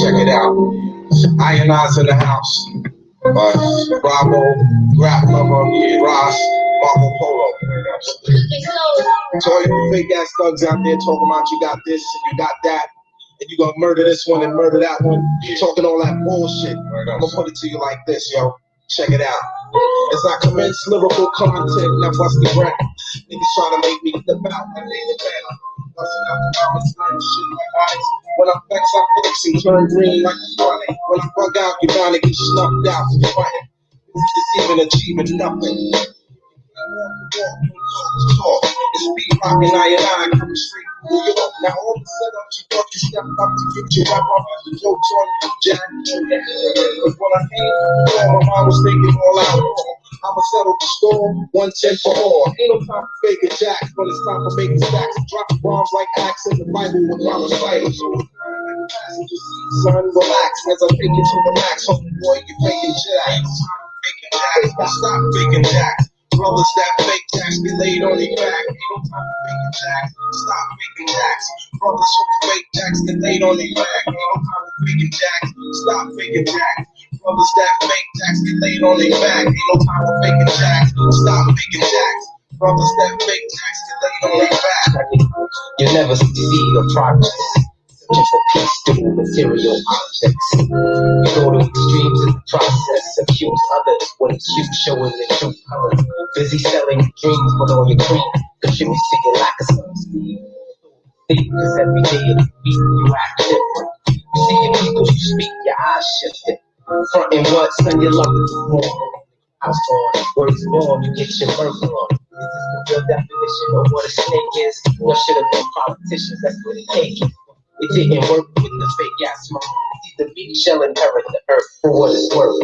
Check it out. Ionize in the house. Bravo, Rap Lover, Ross, Marco Polo. So all you fake ass thugs out there talking about you got this and you got that, and you gonna murder this one and murder that one, talking all that bullshit. I'm gonna put it to you like this, yo. Check it out. As I commence lyrical content, now bust the ground. Niggas trying to make me flip out like they the banner. Busting out the comments, learn shit like ice. When I flex, I flex and turn green like a funny. When I bug out, you're bound to get snuffed out. This is even achieving nothing. It's beat rockin' I come straight from New York. Now all of a sudden she thought you stepped up to get your rap off the jokes on you, Jack. Cause when I came, my mom was thinking all out. I'ma settle the score, 110 for all. Ain't no time for faking jacks, but it's time for making stacks. Drop bombs like acts in the Bible with my recitals. Son, relax as I take it to the max. Homeboy, you faking jacks. Faking jacks, stop faking jacks. Brothers that fake jacks get laid on their back. Ain't no time for faking jacks. Stop faking jacks. Brothers who fake jacks get laid on their back. Ain't no time for faking jacks. Stop faking jacks. Brothers that fake jacks get laid on their back. Ain't no time for faking jacks. Stop faking jacks. Brothers that fake jacks get laid on their back. You never succeed or progress. Searching for peace through material objects. You go to extremes in the process. Accuse others when it's you showing the true colors. Busy selling dreams, but all your cream contributes to your lack of self-esteem. Cause every day it's beat, you act different. You see your people, you speak, your eyes shifted. Frontin' what, son, you love it more. House on, words born, you get your birth on. Is this the real definition of what a snake is? Or should have been politicians, that's what it takes. It didn't work with the fake ass smoke. See the beach shall inherit the earth for what it's worth.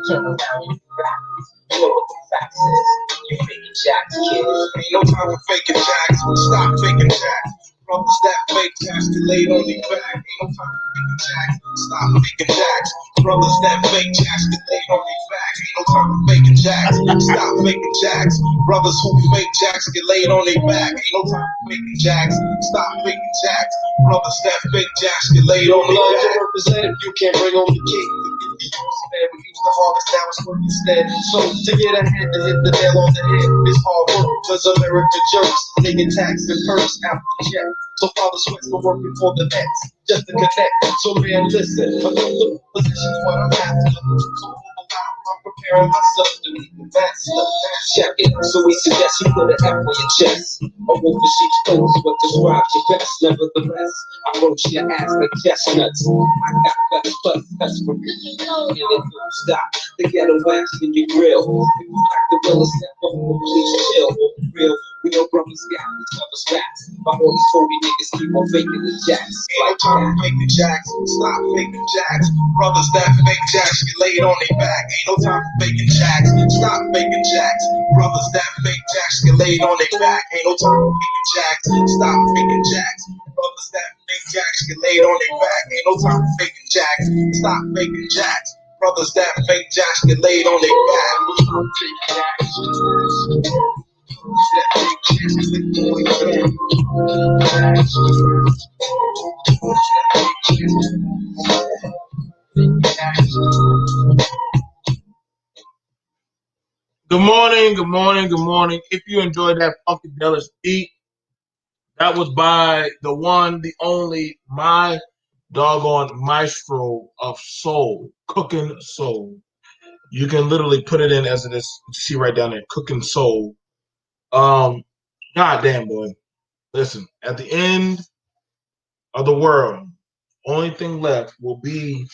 Turn around, you backwards. You know what the facts is. You faking jacks, kids. Ain't no time for faking jacks. Stop faking jacks. Brothers that fake jacks get laid on their back. Ain't no time for faking jacks. Stop faking jacks. Brothers that fake jacks get laid on their back. Ain't no time for faking jacks. Stop faking jacks. Brothers who fake jacks get laid on their back. Ain't no time for faking jacks. Stop faking jacks. Brothers that fake jacks get laid on their back. To represent, you can't bring on the cake. We used to harvest, now it's work instead. So to get ahead, to hit the nail on the head is hard work. Cause America jerks, they get taxed and perks out the check. So father sweats for working for the next, just to connect. So man, listen, I'm in the position's what I'm after. So I'm preparing myself to meet the master. Check it, so we suggest you put an F on your chest. A wolf in sheep's clothes, what describes your best. Nevertheless, I roast your ass like chestnuts. I got cuts for you. And it don't stop. The ghetto wax in your grill. If you like the will, step over, please chill. Real brothers got these other straps. My all these 40 niggas keep on faking the jacks. Ain't no time to fake the jacks. Stop faking jacks. Brothers that fake jacks get laid on their back. Ain't no time for faking jacks. Stop faking jacks. Brothers that fake jacks get laid on their back. Ain't no time for faking jacks. Stop faking jacks. Brothers that fake jacks get laid on their back. Ain't no time for faking jacks. Stop faking jacks. Brothers that fake jacks get laid on their back. Good morning, good morning, good morning. If you enjoyed that Funkadelic beat, that was by the one, the only, my doggone maestro of soul, cooking soul. You can literally put it in as it is. You see right down there, cooking soul. God damn, boy. Listen, at the end of the world, only thing left will be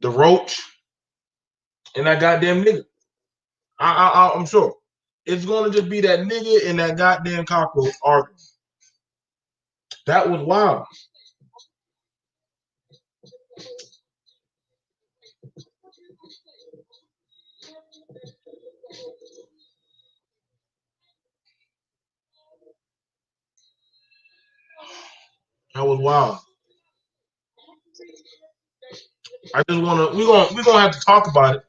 the roach and that goddamn nigga. I'm sure. It's going to just be that nigga and that goddamn cockroach arguing. That was wild. That was wild. I just want to. We're gonna have to talk about it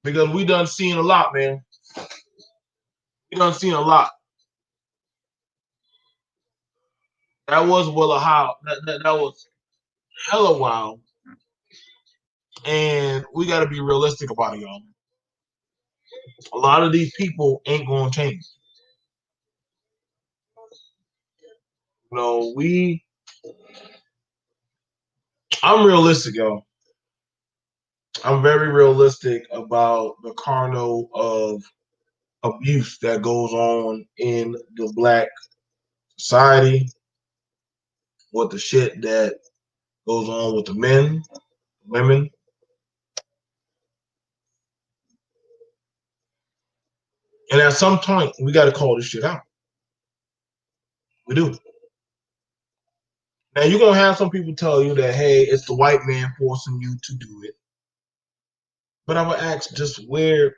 because we done seen a lot, man. We done seen a lot. That was Willa How. That was hella wild. And we got to be realistic about it, y'all. A lot of these people ain't going to change. You know, I'm realistic, y'all. I'm very realistic about the carnal of abuse that goes on in the black society, with the shit that goes on with the men, women. And at some point, we got to call this shit out. We do. Now, you're going to have some people tell you that, hey, it's the white man forcing you to do it. But I would ask just where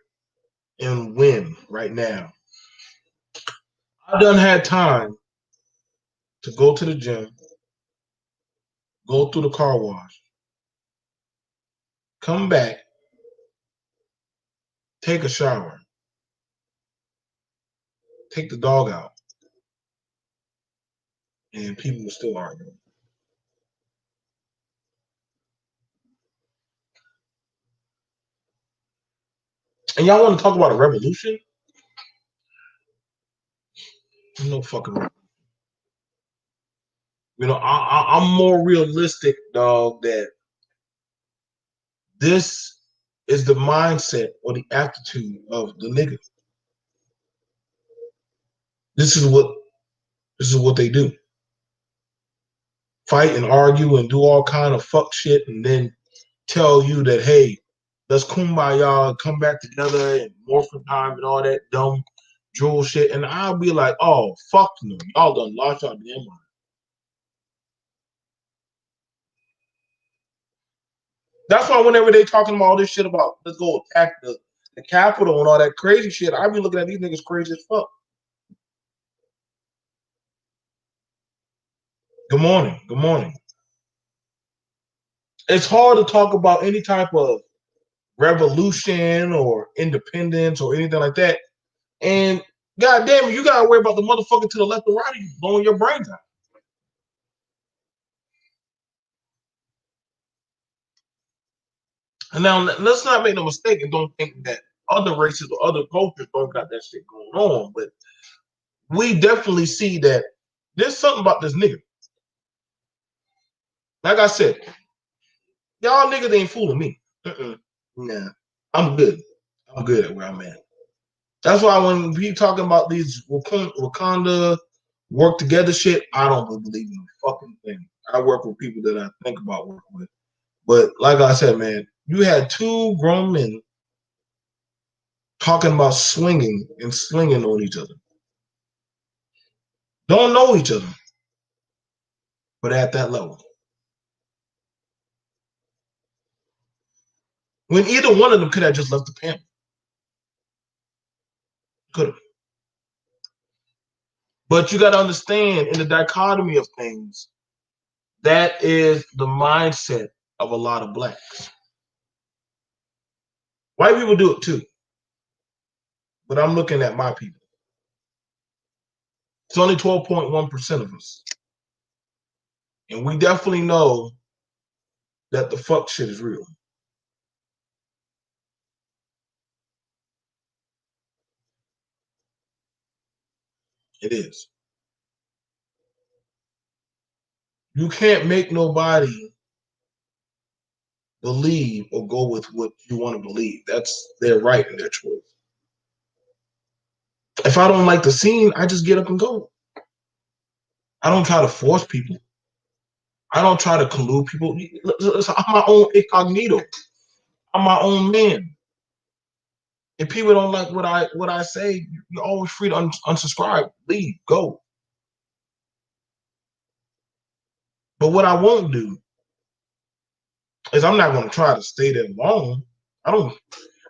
and when right now. I done had time to go to the gym, go through the car wash, come back, take a shower, take the dog out, and people were still arguing. And y'all want to talk about a revolution? No fucking revolution. You know, I'm more realistic, dog, that this is the mindset or the attitude of the nigga. This is what they do. Fight and argue and do all kind of fuck shit, and then tell you that, hey, let's kumbaya and come back together and morphin time and all that dumb drool shit. And I'll be like, oh, fuck no. Y'all done lost y'all damn mind. That's why whenever they talking about all this shit about let's go attack the Capitol and all that crazy shit, I be looking at these niggas crazy as fuck. Good morning. Good morning. It's hard to talk about any type of revolution or independence or anything like that. And goddamn it, you gotta worry about the motherfucker to the left and right of you blowing your brains out. And now let's not make no mistake and don't think that other races or other cultures don't got that shit going on. But we definitely see that there's something about this nigga. Like I said, y'all niggas ain't fooling me. Nah, I'm good. I'm good at where I'm at. That's why when we talking about these Wakanda work together shit, I don't believe in a fucking thing. I work with people that I think about working with. But like I said, man, you had two grown men talking about swinging and slinging on each other. Don't know each other, but at that level. When either one of them could have just left the panel. Could have. But you got to understand in the dichotomy of things, that is the mindset of a lot of blacks. White people do it too. But I'm looking at my people. It's only 12.1% of us. And we definitely know that the fuck shit is real. It is. You can't make nobody believe or go with what you want to believe. That's their right and their choice. If I don't like the scene, I just get up and go. I don't try to force people. I don't try to collude people. I'm my own incognito. I'm my own man. If people don't like what I say, you're always free to unsubscribe, leave, go. But what I won't do is I'm not going to try to stay there long. If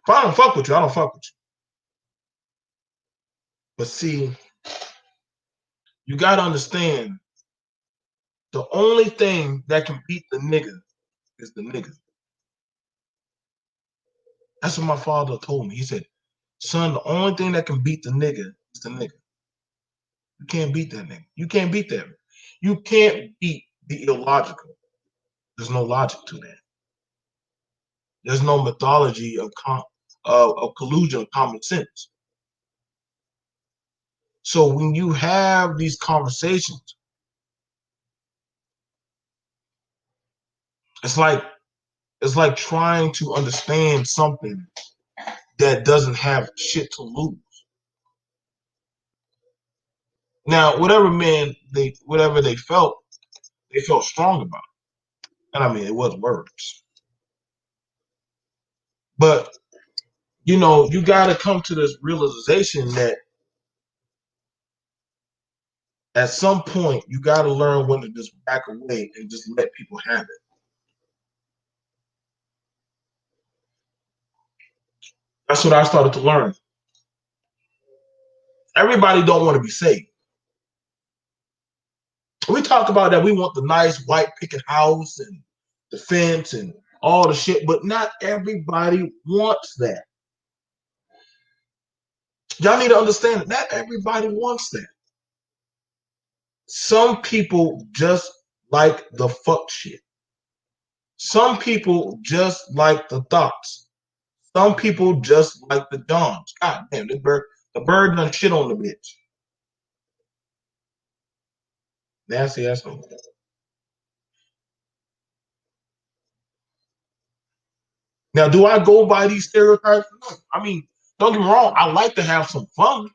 I don't fuck with you, I don't fuck with you. But see, you got to understand, the only thing that can beat the nigga is the nigga. That's what my father told me. He said, son, the only thing that can beat the nigga is the nigga. You can't beat that nigga. You can't beat that. You can't beat the illogical. There's no logic to that. There's no methodology of collusion of common sense. So when you have these conversations, it's like trying to understand something that doesn't have shit to lose. Now, whatever they felt strong about. And I mean, it was words. But, you got to come to this realization that at some point, you got to learn when to just back away and just let people have it. That's what I started to learn. Everybody don't want to be saved. We talk about that we want the nice white picket house and the fence and all the shit, but not everybody wants that. Y'all need to understand that not everybody wants that. Some people just like the fuck shit. Some people just like the thoughts. Some people just like the dawns. God damn, the bird done shit on the bitch. Nasty asshole. Now, do I go by these stereotypes? No. I mean, don't get me wrong. I like to have some fun,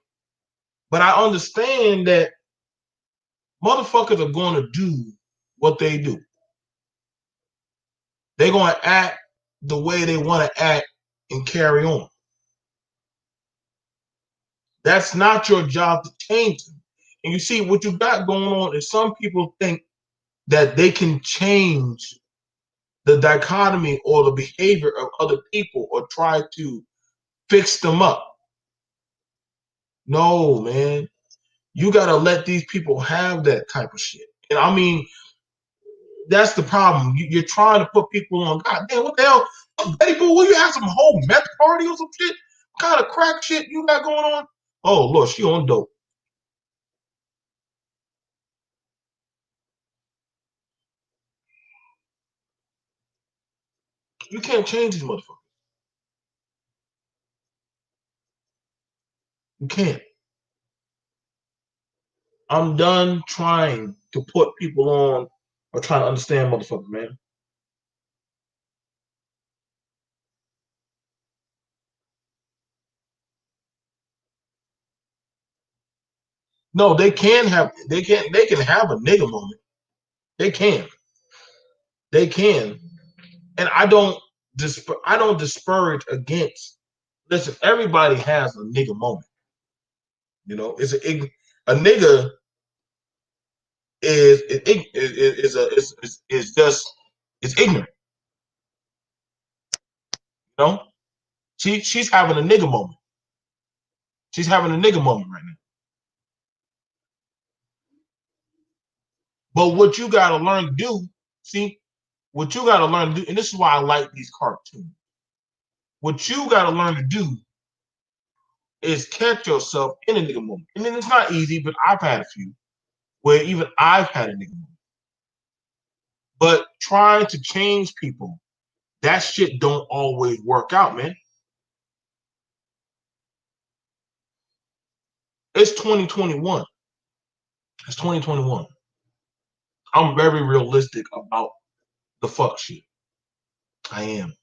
but I understand that motherfuckers are going to do what they do. They're going to act the way they want to act and carry on. That's not your job to change them. And you see, what you got going on is some people think that they can change the dichotomy or the behavior of other people or try to fix them up. No, man. You got to let these people have that type of shit. And I mean, that's the problem. You're trying to put people on. God damn, what the hell? Betty Boo, will you have some whole meth party or some shit? What kind of crack shit you got going on? Oh, Lord, she on dope. You can't change these motherfuckers. You can't. I'm done trying to put people on or trying to understand motherfuckers, man. No, they can have a nigga moment. They can. They can. And I don't disparage against. Listen, everybody has a nigga moment. A nigga is just is ignorant. You know, she's having a nigga moment. She's having a nigga moment right now. But what you got to learn to do, see, what you got to learn to do, and this is why I like these cartoons. What you got to learn to do is catch yourself in a nigga moment. And then it's not easy, but I've had a few where even I've had a nigga moment. But trying to change people, that shit don't always work out, man. It's 2021. It's 2021. I'm very realistic about the fuck shit. I am.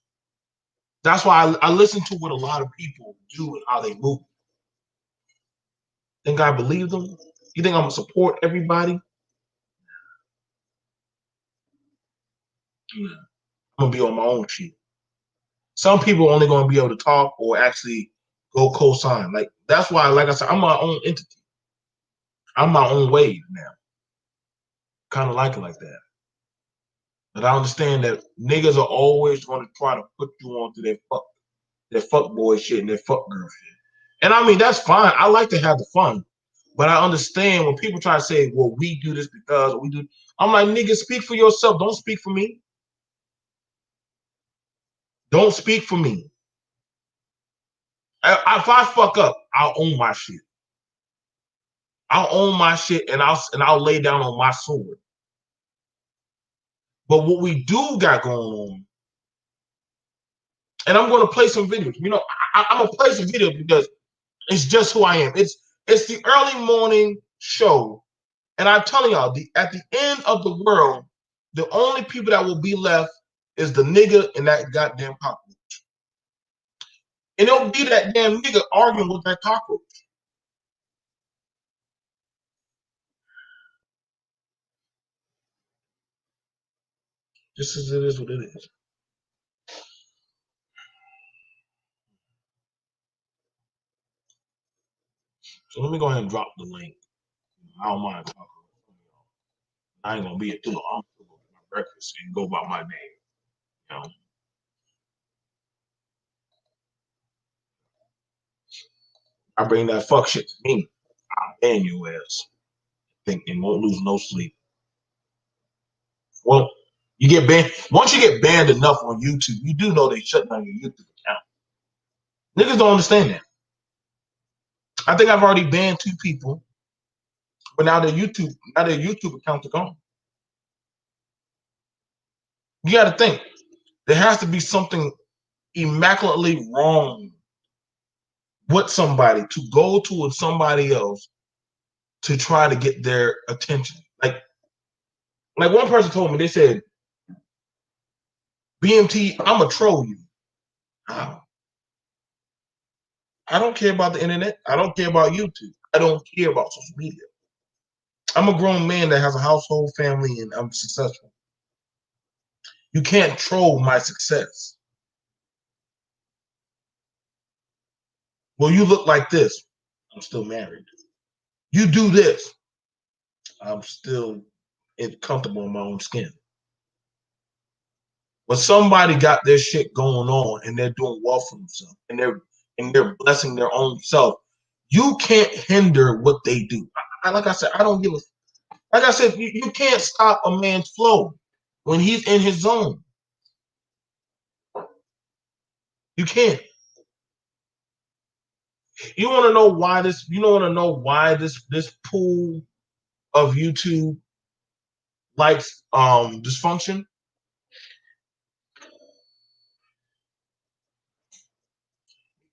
That's why I listen to what a lot of people do and how they move. Think I believe them? You think I'm gonna support everybody? Yeah. I'm gonna be on my own shit. Some people are only gonna be able to talk or actually go co-sign. Like that's why, like I said, I'm my own entity. I'm my own wave now. Kind of like it like that. But I understand that niggas are always going to try to put you onto their fuck boy shit and their fuck girl shit. And I mean that's fine. I like to have the fun. But I understand when people try to say, well, we do this because we do. I'm like, nigga, speak for yourself. Don't speak for me. Don't speak for me. If I fuck up, I'll own my shit. I'll own my shit and I'll lay down on my sword. But what we do got going on, and I'm going to play some videos. You know, I'm gonna play some videos because it's just who I am. It's the early morning show, and I'm telling y'all, at the end of the world, the only people that will be left is the nigga and that goddamn cockroach. And it'll be that damn nigga arguing with that cockroach. Just as it is what it is. So let me go ahead and drop the link. I don't mind talking. I ain't gonna be it too long. I'm gonna go get my breakfast and go by my name. You know. I bring that fuck shit to me, I'll ban your ass. Think and won't lose no sleep. Well, you get banned. Once you get banned enough on YouTube, you do know they shut down your YouTube account. Niggas don't understand that. I think I've already banned 2 people, but now their YouTube accounts are gone. You got to think there has to be something immaculately wrong with somebody to go to somebody else to try to get their attention. Like one person told me, they said, BMT, I'm gonna troll you. How? I don't care about the internet. I don't care about YouTube. I don't care about social media. I'm a grown man that has a household, family, and I'm successful. You can't troll my success. Well, you look like this. I'm still married. You do this. I'm still comfortable in my own skin. But somebody got their shit going on and they're doing well for themselves and they're blessing their own self. You can't hinder what they do. Like I said, I don't give a. Like I said, you can't stop a man's flow when he's in his zone. You can't. You want to know why this? You don't want to know why this pool of YouTube likes dysfunction?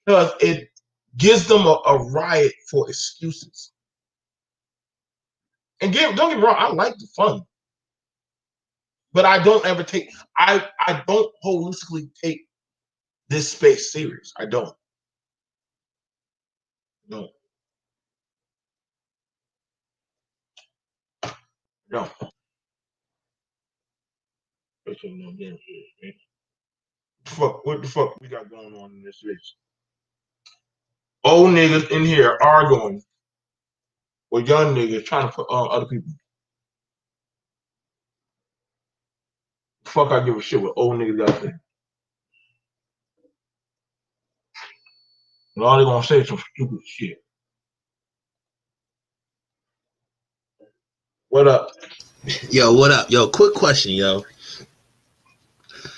Because it gives them a riot for excuses. And don't get me wrong, I like the fun, but I don't ever take. I don't holistically take this space serious. I don't. No. No. What the fuck we got going on in this bitch? Old niggas in here arguing with young niggas trying to put on other people. Fuck, I give a shit what old niggas got to say. And all they gonna say is some stupid shit. What up? Yo, what up? Yo, quick question, yo.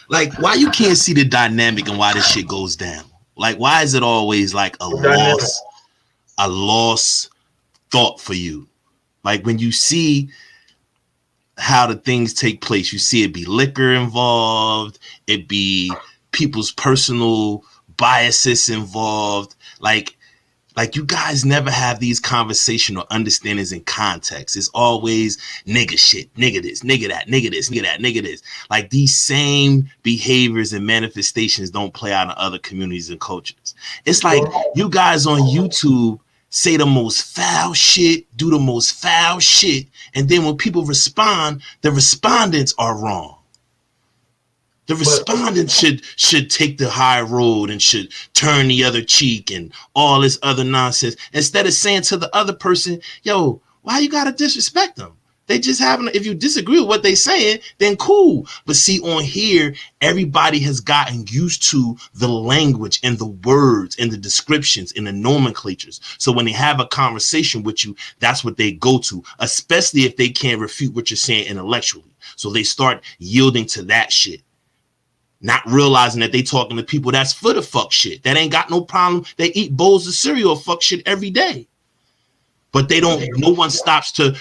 Like, why you can't see the dynamic and why this shit goes down? Like, why is it always like a loss thought for you? Like, when you see how the things take place, you see it be liquor involved, it be people's personal biases involved. Like you guys never have these conversational understandings in context. It's always nigga shit, nigga this, nigga that, nigga this, nigga that, nigga this. Like these same behaviors and manifestations don't play out in other communities and cultures. It's like you guys on YouTube say the most foul shit, do the most foul shit, and then when people respond, the respondents are wrong. The respondent should take the high road and should turn the other cheek and all this other nonsense instead of saying to the other person, yo, why you gotta disrespect them? They just having, if you disagree with what they saying, then cool. But see, on here, everybody has gotten used to the language and the words and the descriptions and the nomenclatures. So when they have a conversation with you, that's what they go to, especially if they can't refute what you're saying intellectually. So they start yielding to that shit. Not realizing that they talking to people that's for the fuck shit. That ain't got no problem. They eat bowls of cereal fuck shit every day. But they don't. No one stops to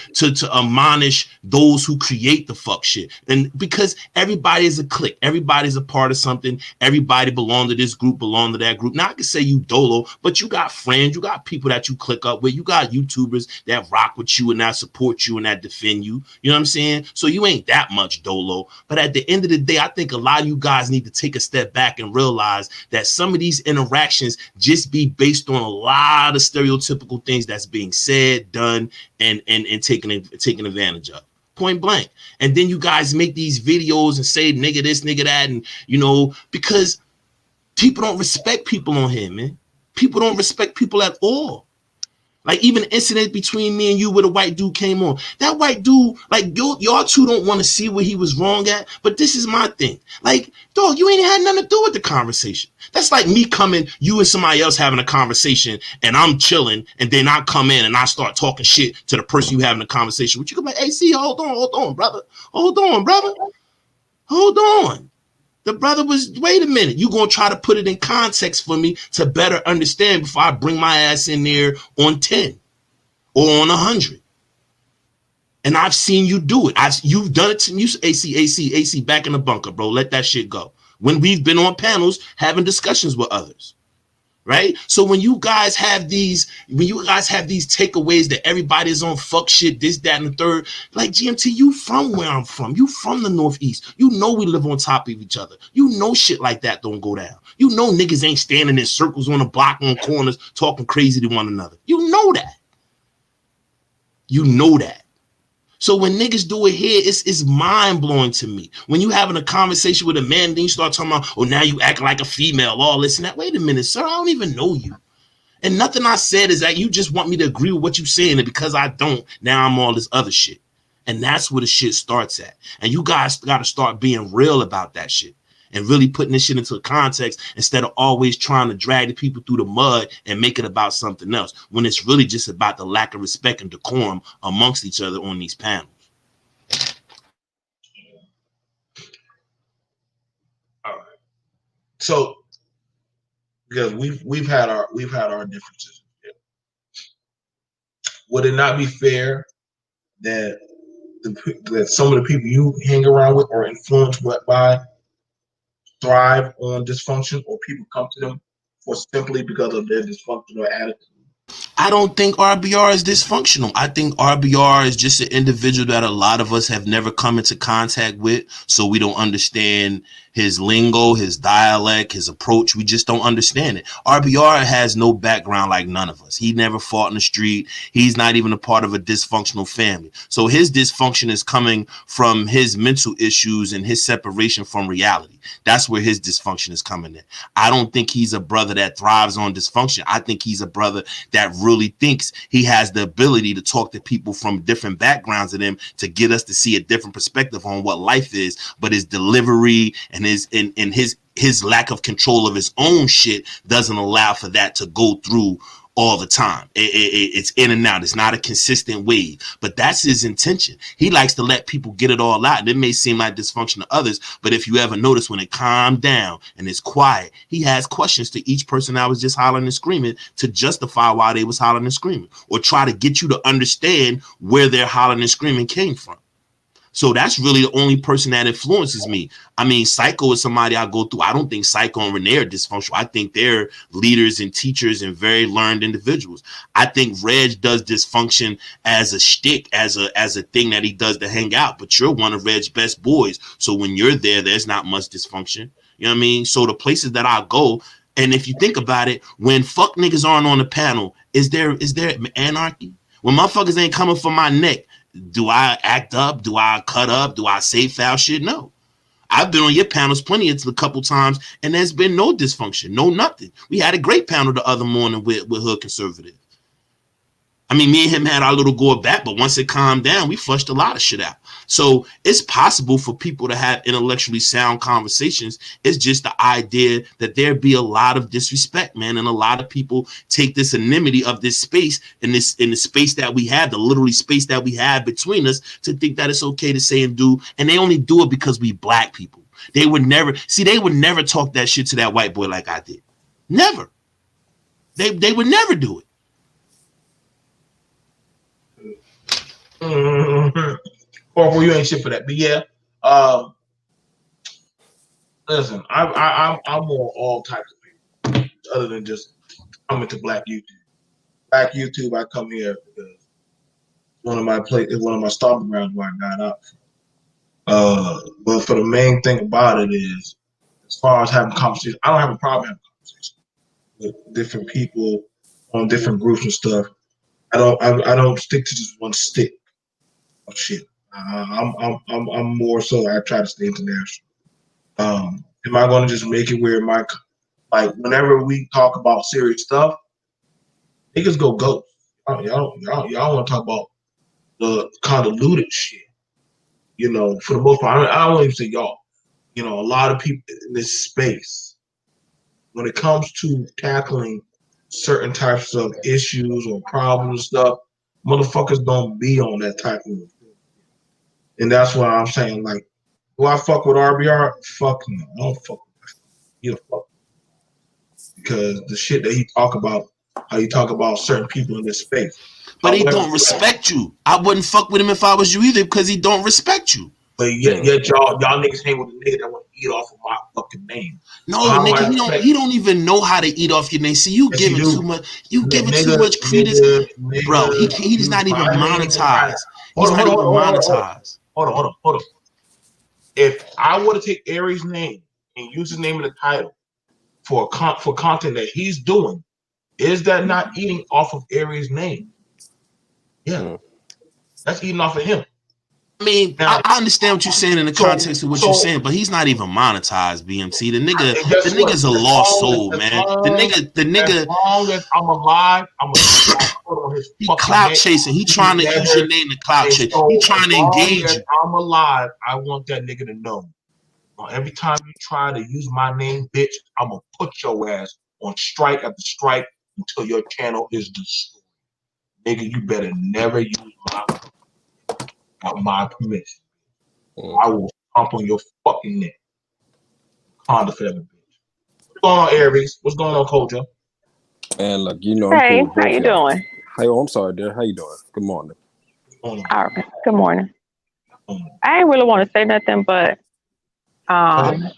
admonish those who create the fuck shit. And because everybody is a clique, everybody's a part of something. Everybody belong to this group, belong to that group. Now I can say you dolo, but you got friends, you got people that you click up with, you got YouTubers that rock with you and that support you and that defend you. You know what I'm saying? So you ain't that much dolo. But at the end of the day, I think a lot of you guys need to take a step back and realize that some of these interactions just be based on a lot of stereotypical things that's being said, done, and taken advantage of, point blank. And then you guys make these videos and say nigga this, nigga that, and because people don't respect people on here, man. People don't respect people at all. Like even the incident between me and you where the white dude came on. That white dude, like y'all two don't want to see where he was wrong at, but this is my thing. Like, dog, you ain't had nothing to do with the conversation. That's like me coming, you and somebody else having a conversation, and I'm chilling, and then I come in and I start talking shit to the person you having a conversation with. You come like, hey, see, hold on, brother. Hold on. The brother was, wait a minute, you going to try to put it in context for me to better understand before I bring my ass in there on 10 or on 100. And I've seen you do it. You've done it to me. AC, back in the bunker, bro. Let that shit go. When we've been on panels having discussions with others. Right? So when you guys have these takeaways that everybody's on fuck shit, this, that, and the third, like GMT, you from where I'm from. You from the Northeast. You know we live on top of each other. You know shit like that don't go down. You know niggas ain't standing in circles on the block on corners talking crazy to one another. You know that. So when niggas do it here, it's mind-blowing to me. When you having a conversation with a man, then you start talking about, oh, now you acting like a female, all this and that. Wait a minute, sir, I don't even know you. And nothing I said is that you just want me to agree with what you're saying, and because I don't, now I'm all this other shit. And that's where the shit starts at. And you guys got to start being real about that shit and really putting this shit into context instead of always trying to drag the people through the mud and make it about something else when it's really just about the lack of respect and decorum amongst each other on these panels. All right. So because we've had our differences. Would it not be fair that that some of the people you hang around with or influenced by thrive on dysfunction, or people come to them for simply because of their dysfunctional attitude? I don't think RBR is dysfunctional. I think RBR is just an individual that a lot of us have never come into contact with, so we don't understand his lingo, his dialect, his approach. We just don't understand it. RBR has no background like none of us. He never fought in the street. He's not even a part of a dysfunctional family. So his dysfunction is coming from his mental issues and his separation from reality. That's where his dysfunction is coming in. I don't think he's a brother that thrives on dysfunction. I think he's a brother that really thinks he has the ability to talk to people from different backgrounds than him to get us to see a different perspective on what life is. But his delivery and his lack of control of his own shit doesn't allow for that to go through all the time. It's in and out. It's not a consistent wave, but that's his intention. He likes to let people get it all out. And it may seem like dysfunction to others, but if you ever notice when it calmed down and it's quiet, he has questions to each person that was just hollering and screaming to justify why they was hollering and screaming, or try to get you to understand where their hollering and screaming came from. So that's really the only person that influences me. I mean, Psycho is somebody I go through. I don't think Psycho and Renee are dysfunctional. I think they're leaders and teachers and very learned individuals. I think Reg does dysfunction as a shtick, as a thing that he does to hang out. But you're one of Reg's best boys. So when you're there, there's not much dysfunction. You know what I mean? So the places that I go, and if you think about it, when fuck niggas aren't on the panel, is there anarchy? When motherfuckers ain't coming for my neck, do I act up? Do I cut up? Do I say foul shit? No. I've been on your panels plenty of a couple times, and there's been no dysfunction, no nothing. We had a great panel the other morning with Hood Conservative. I mean, me and him had our little go at bat, but once it calmed down, we flushed a lot of shit out. So it's possible for people to have intellectually sound conversations. It's just the idea that there be a lot of disrespect, man, and a lot of people take this anonymity of this space in the space that we have, the literally space that we have between us, to think that it's okay to say and do, and they only do it because we black people. They would never talk that shit to that white boy like I did. Never. They would never do it. Mm-hmm. Corporal, you ain't shit for that. But yeah, listen, I'm on all types of people other than just coming to Black YouTube. Black YouTube, I come here because it's one of my stomping grounds where I got up. But for the main thing about it is, as far as having conversations, I don't have a problem having conversations with different people on different groups and stuff. I don't stick to just one stick of shit. I'm more so I try to stay international. Am I going to just make it where whenever we talk about serious stuff, niggas go ghost. Y'all want to talk about the convoluted shit. You know, for the most part, I don't even say y'all. You know, a lot of people in this space, when it comes to tackling certain types of issues or problems and stuff, motherfuckers don't be on that type of. And that's why I'm saying, like, do I fuck with RBR? Fuck no, I don't fuck with that. You fuck because the shit that he talk about, how you talk about certain people in this space. But he don't respect you. I wouldn't fuck with him if I was you either because he don't respect you. But yet y'all niggas hang with a nigga that want to eat off of my fucking name. No, so nigga, he don't even know how to eat off your name. See, you giving too much. You giving too much credence, bro. He's not even monetized. He's not even monetized. Hold on. If I were to take Aries' name and use his name in the title for content that he's doing, is that not eating off of Aries' name? Yeah, that's eating off of him. I mean, now, I understand what you're saying in the context of what you're saying, but he's not even monetized, BMC. The nigga's a lost soul, man. The nigga. As long as I'm alive, I'm gonna he clout chasing. He trying to use your name to clout chase. He trying to engage you. I'm alive. I want that nigga to know. Every time you try to use my name, bitch, I'm gonna put your ass on strike after strike until your channel is destroyed. Nigga, you better never use my permission. I will pump on your fucking neck. Honda for that bitch. What's going on, Aries? What's going on, Kojo? And look, you know, hey, how you doing? Hey, I'm sorry, dear. How you doing? Good morning. All right. Good morning. I ain't really want to say nothing, but I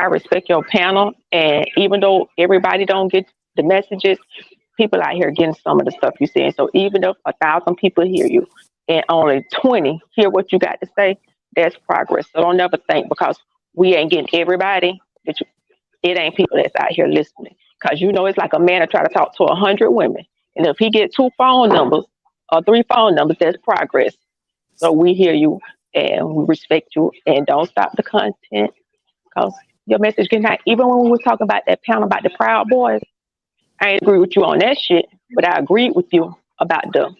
respect your panel, and even though everybody don't get the messages, people out here getting some of the stuff you're saying. So even if 1,000 people hear you and only 20 hear what you got to say, that's progress. So don't never think because we ain't getting everybody that it ain't people that's out here listening. Because you know it's like a man to try to talk to 100 women, and if he get 2 phone numbers or 3 phone numbers, that's progress. So we hear you and we respect you, and don't stop the content because your message getting out. Even when we were talking about that panel about the Proud Boys, I ain't agree with you on that shit, but I agreed with you about the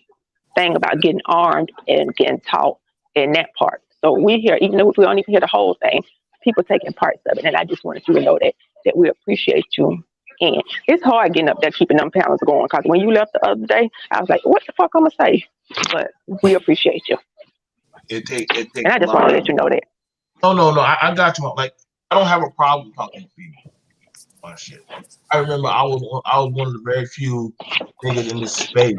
thing about getting armed and getting taught in that part. So we hear, even though we don't even hear the whole thing, people taking parts of it, and I just wanted you to know that we appreciate you. And it's hard getting up there keeping them panels going because when you left the other day, I was like, what the fuck I'm gonna say? But we appreciate you. It takes and I just want to let you know that. No, I got you. Like, I don't have a problem talking to people. Oh, shit. I remember I was one of the very few niggas in this space.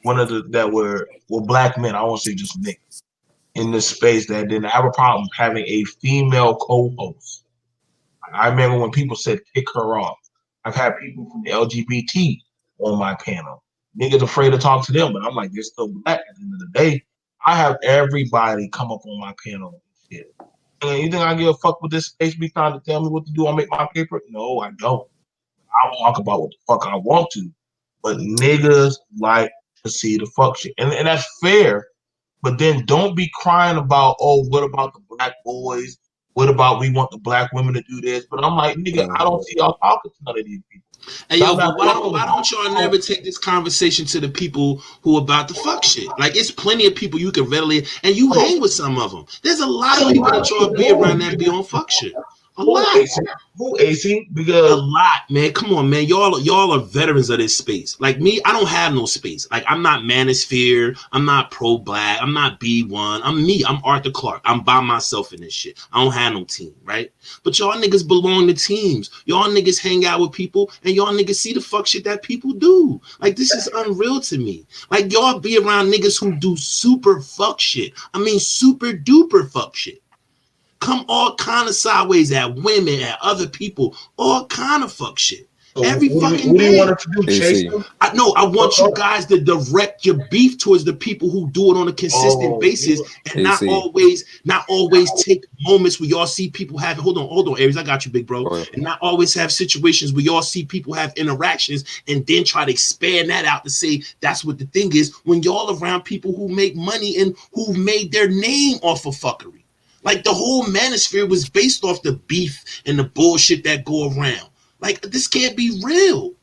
One of that were black men. I won't say just niggas in this space that didn't have a problem having a female co-host. I remember when people said kick her off. I've had people from the LGBT on my panel. Niggas afraid to talk to them, but I'm like, they're still black. At the end of the day, I have everybody come up on my panel. Shit. And you think I give a fuck with this space be trying to tell me what to do? I'll make my paper? No, I don't. I'll talk about what the fuck I want to. But niggas like to see the fuck shit. And that's fair. But then don't be crying about, oh, what about the black boys? What about we want the black women to do this? But I'm like, nigga, I don't see y'all talking to none of these people. Hey, yo, but why don't y'all never take this conversation to the people who about the fuck shit? Like, it's plenty of people you can readily, and you hang with some of them. There's a lot of people that y'all be around that be on fuck shit. A lot. Who AC? A Because lot, man. Come on, man. Y'all are veterans of this space. Like me, I don't have no space. Like I'm not Manosphere. I'm not pro black. I'm not B1. I'm me. I'm Arthur Clarke. I'm by myself in this shit. I don't have no team, right? But y'all niggas belong to teams. Y'all niggas hang out with people and y'all niggas see the fuck shit that people do. Like this is unreal to me. Like y'all be around niggas who do super fuck shit. I mean super duper fuck shit. Come all kind of sideways at women, at other people, all kind of fuck shit. so Every fucking what do you want day. us to do? Chase AC. them? I know I want you guys to direct your beef towards the people who do it on a consistent Oh, basis and AC. not always take moments where y'all see people have hold on, Aries, I got you, big bro. Go ahead. And not always have situations where y'all see people have interactions and then try to expand that out to say that's what the thing is when y'all around people who make money and who've made their name off of fuckery. Like the whole manosphere was based off the beef and the bullshit that go around. Like this can't be real.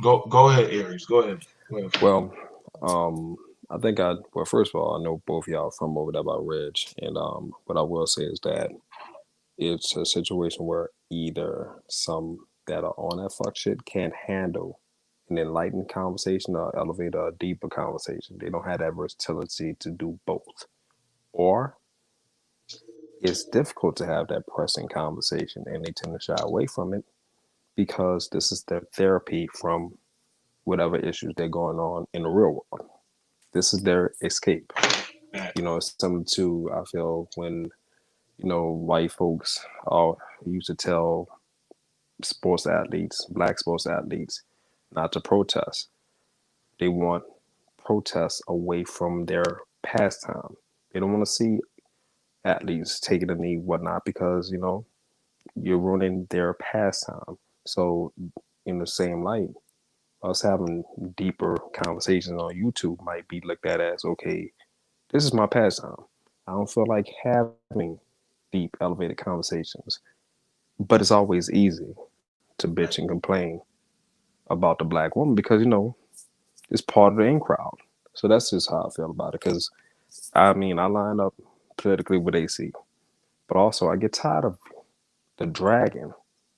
Go ahead, Aries. Go ahead. Go ahead. Well, I think well, first of all, I know both of y'all from over there by Ridge, and what I will say is that it's a situation where either some that are on that fuck shit can't handle an enlightened conversation or elevate a deeper conversation. They don't have that versatility to do both, or it's difficult to have that pressing conversation, and they tend to shy away from it because this is their therapy from whatever issues they're going on in the real world. This is their escape. You know, it's something to, I feel, when, white folks used to tell sports athletes, black sports athletes, not to protest. They want protests away from their pastime. They don't want to see athletes taking a knee, whatnot, because, you're ruining their pastime. So, in the same light, us having deeper conversations on YouTube might be looked at as, okay, this is my pastime. I don't feel like having deep, elevated conversations, but it's always easy to bitch and complain about the black woman because, it's part of the in crowd. So that's just how I feel about it. Because, I mean, I line up politically with AC, but also I get tired of the dragging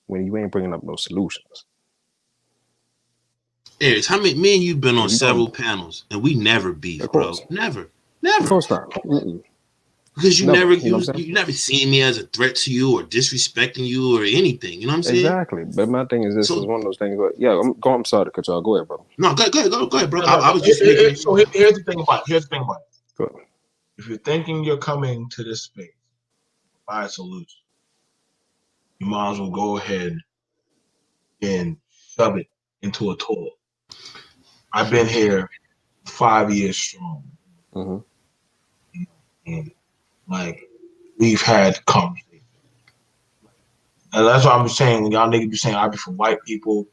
when you ain't bringing up no solutions. Aries, how many me and you've been on If you gonna, several panels and we never of beef, bro. course, Never. of Never. course not. Mm-mm. Because you Never. never You know what I'm saying? you never seen me as a threat to you or disrespecting you or anything. You know what I'm saying? Exactly. But my thing is, this is So one of those things where, yeah, I'm sorry to cut y'all. Go ahead, bro. no, go ahead, bro. No, no, I no. was just making it. So here's the thing about it. Here's the thing about it. Go ahead. If you're thinking you're coming to this space by a solution, you might as well go ahead and shove it into a toilet. I've been here 5 years strong, Mm-hmm. and like we've had conversations. And that's what I'm saying when y'all niggas be saying I be for white people.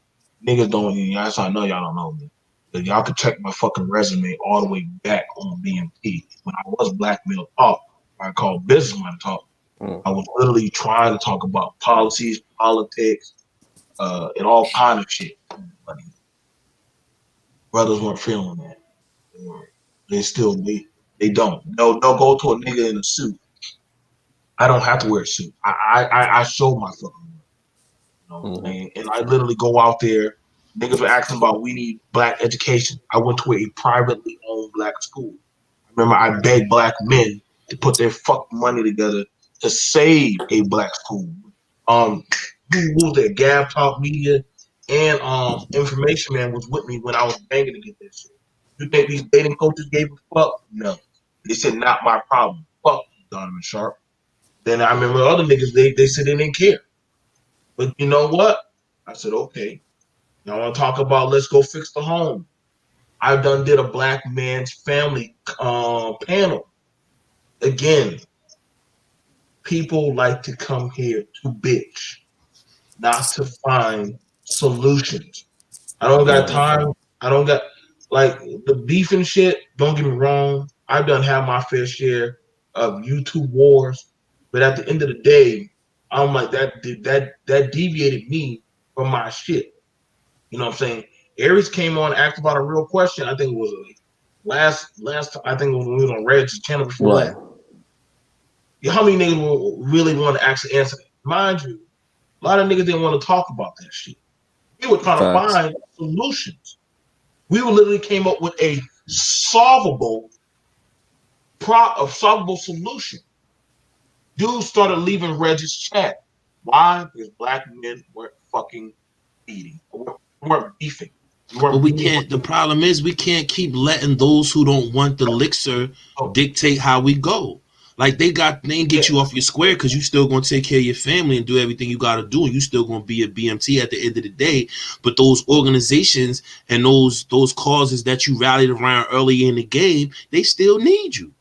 Niggas don't. That's how I know y'all don't know me. But y'all can check my fucking resume all the way back on BMT. When I was Black Male Talk, I called Businessman Talk. Mm. I was literally trying to talk about policies, politics, and all kind of shit. But brothers weren't feeling that. They still they don't. They'll go to a nigga in a suit. I don't have to wear a suit. I show my fucking Mm-hmm. and I literally go out there. Niggas were asking about we need black education. I went to a privately owned black school. I remember I begged black men to put their fucking money together to save a black school. Who was there? Gab Talk Media and Information Man was with me when I was banging to get this shit. You think these dating coaches gave a fuck? No. They said not my problem. Fuck you, Donovan Sharp. Then I remember other niggas they said they didn't care. But you know what? I said, okay. Y'all want to talk about let's go fix the home. I done did a black man's family panel. Again, people like to come here to bitch, not to find solutions. I don't got Mm-hmm. time. I don't got like the beef and shit. Don't get me wrong. I've done have my fair share of YouTube wars, but at the end of the day, I'm like that deviated me from my shit. You know what I'm saying? Aries came on, asked about a real question. I think it was last. I think it was when we was on Red's channel before Right. that. How many niggas will really want to actually answer that? Mind you, a lot of niggas didn't want to talk about that shit. We were trying to Facts. find solutions. We literally came up with a solvable solvable solution. Dudes started leaving Reg's chat. Why? Because black men weren't fucking beating. Weren't beefing. We But weren't we beating. can't. The problem is we can't keep letting those who don't want the elixir dictate how we go. Like they ain't get you off your square because you still gonna take care of your family and do everything you gotta do, and you still gonna be a BMT at the end of the day. But those organizations and those causes that you rallied around early in the game, they still need you,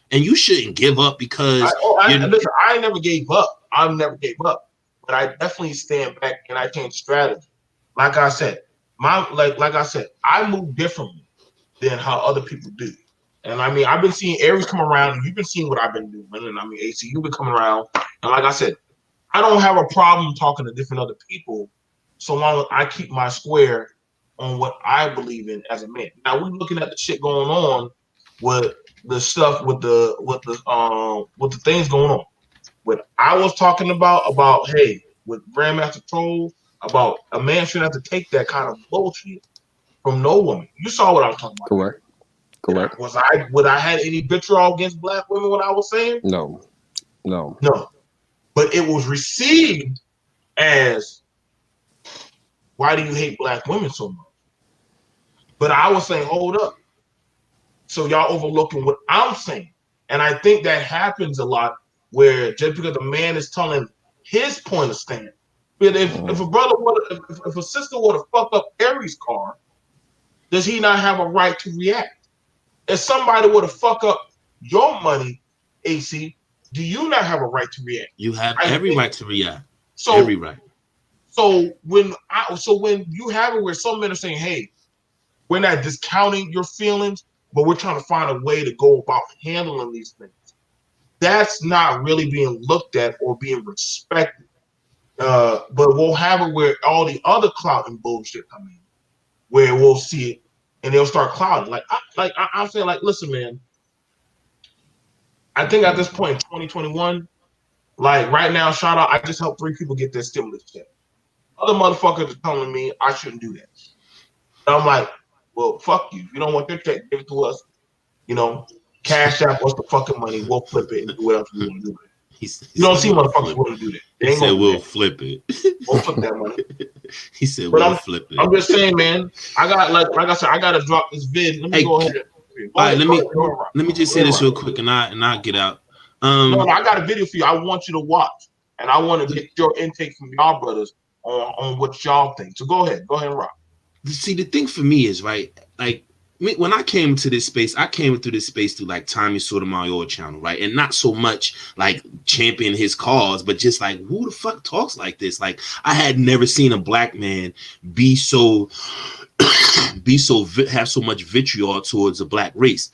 and you shouldn't give up because Listen, I never gave up. I never gave up, but I definitely stand back and I change strategy. Like I said, like I said, I move differently than how other people do. And I mean, I've been seeing Aries come around, and you've been seeing what I've been doing. And I mean, AC, you've been coming around, and like I said, I don't have a problem talking to different other people, so long as I keep my square on what I believe in as a man. Now we're looking at the shit going on with the stuff with the things going on. What I was talking about hey, with Grandmaster Troll, about a man shouldn't have to take that kind of bullshit from no woman. You saw what I was talking about. Correct. Correct. Would I had any vitriol against black women when I was saying? No. No. No. But it was received as, why do you hate black women so much? But I was saying, hold up. So y'all overlooking what I'm saying. And I think that happens a lot where just because a man is telling his point of stand. But if a brother would, if a sister would have fucked up Aries' car, does he not have a right to react? If somebody would have fucked up your money, AC, do you not have a right to react? you have every right to react. So every right. So when you have it where some men are saying, hey, we're not discounting your feelings, but we're trying to find a way to go about handling these things. That's not really being looked at or being respected. But we'll have it where all the other clout and bullshit come in, where we'll see it and they'll start clouding. I'm saying, like, listen, man. I think at this point in 2021, like right now, shout out, I just helped 3 people get their stimulus check. Other motherfuckers are telling me I shouldn't do that. And I'm like, well, fuck you. If you don't want your check, give it to us. You know, cash out us the fucking money. We'll flip it and do whatever you want to do with it. You don't see motherfuckers willing to do that. They ain't gonna we'll flip it. We'll flip that money. He said we'll flip it. I'm just saying, man. I got like I said, I gotta drop this vid. Let me go ahead. All right, let me just say this real quick, and I'll get out. No, I got a video for you. I want you to watch, and I want to get your intake from y'all brothers on what y'all think. So go ahead and rock. See, the thing for me is, right, like when I came to this space, I came through this space through like Tommy Sotomayor channel, right? And not so much like champion his cause, but just like, who the fuck talks like this? Like, I had never seen a black man be so have so much vitriol towards a black race.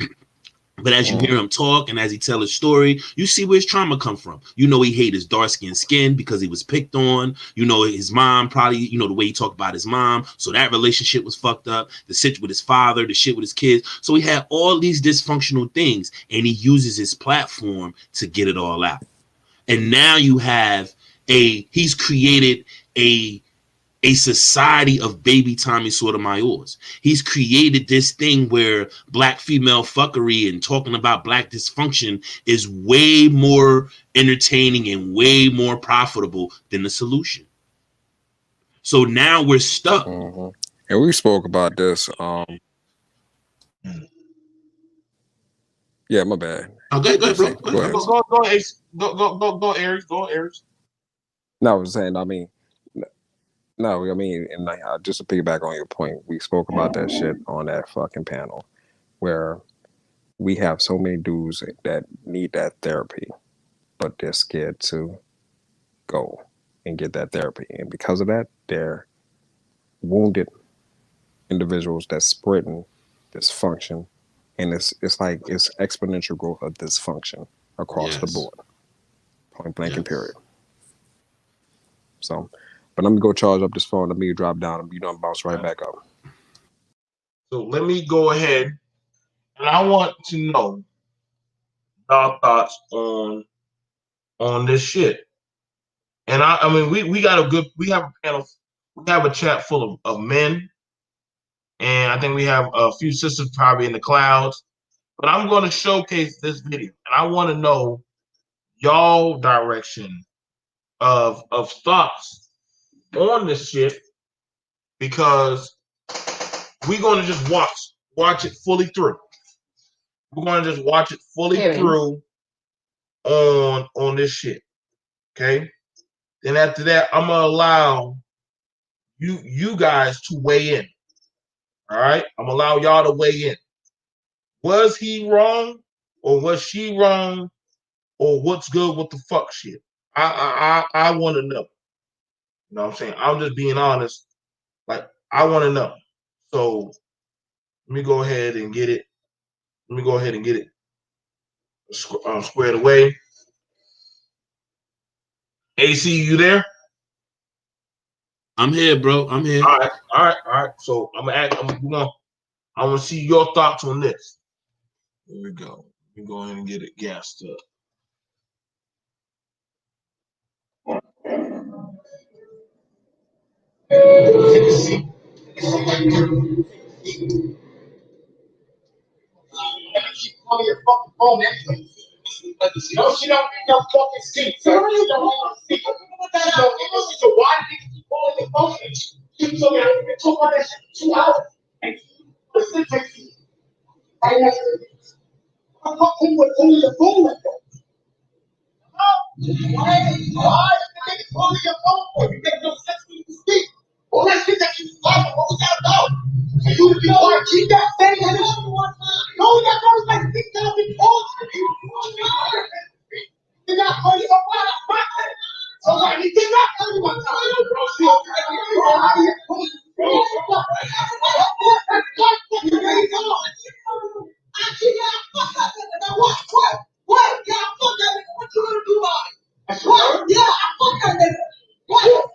But as you hear him talk and as he tell his story, you see where his trauma come from. You know, he hate his dark-skinned skin because he was picked on. You know, his mom probably, you know, the way he talked about his mom. So that relationship was fucked up. The shit with his father, the shit with his kids. So he had all these dysfunctional things, and he uses his platform to get it all out. And now you have he's created a society of baby Tommy Sotomayors. He's created this thing where black female fuckery and talking about black dysfunction is way more entertaining and way more profitable than the solution. So now we're stuck. And we spoke about this. Yeah, my bad. Oh, go ahead, bro. Go, Aries. Go, Aries. No, I was saying, and like, just to piggyback on your point, we spoke about that shit on that fucking panel where we have so many dudes that need that therapy, but they're scared to go and get that therapy. And because of that, they're wounded individuals that's spreading dysfunction. And it's like it's exponential growth of dysfunction across the board. Point blank and period. So, but let me go charge up this phone. Let me drop down and bounce right back up. So let me go ahead, and I want to know your thoughts on on this shit. And I mean, we got we have a panel, we have a chat full of men, and I think we have a few sisters probably in the clouds. But I'm going to showcase this video, and I want to know y'all direction of thoughts on this shit, because we're going to just watch it fully through. We're going to just watch it fully through on this shit. Okay. Then after that, I'm gonna allow you guys to weigh in. All right, I'm gonna allow y'all to weigh in. Was he wrong, or was she wrong, or what's good with the fuck shit? I want to know. You know what I'm saying? I'm just being honest. Like, I want to know. So let me go ahead and get it. Let me go ahead and get it squared away. AC, you there? I'm here, bro. I'm here. All right. So I'm gonna see your thoughts on this. Here we go. Let me go ahead and get it gassed up. On your fucking phone anyway. No, she don't need no fucking seat. So she don't want to see. So why did you keep calling your phone? You told me I even took on that shit for 2 hours. And listen to you. I want to. I'm not calling your phone like that. Why did they call your phone for? You make no sense for you to speak. All that shit that you talking, what was that about? And you would be quiet, keep that thing in it. No, that was like 6,000 calls to you. Did not call you a what? So like, he did not call you a what? Yeah, fuck that nigga. What you gonna do about it? What? Yeah, fuck that nigga. What?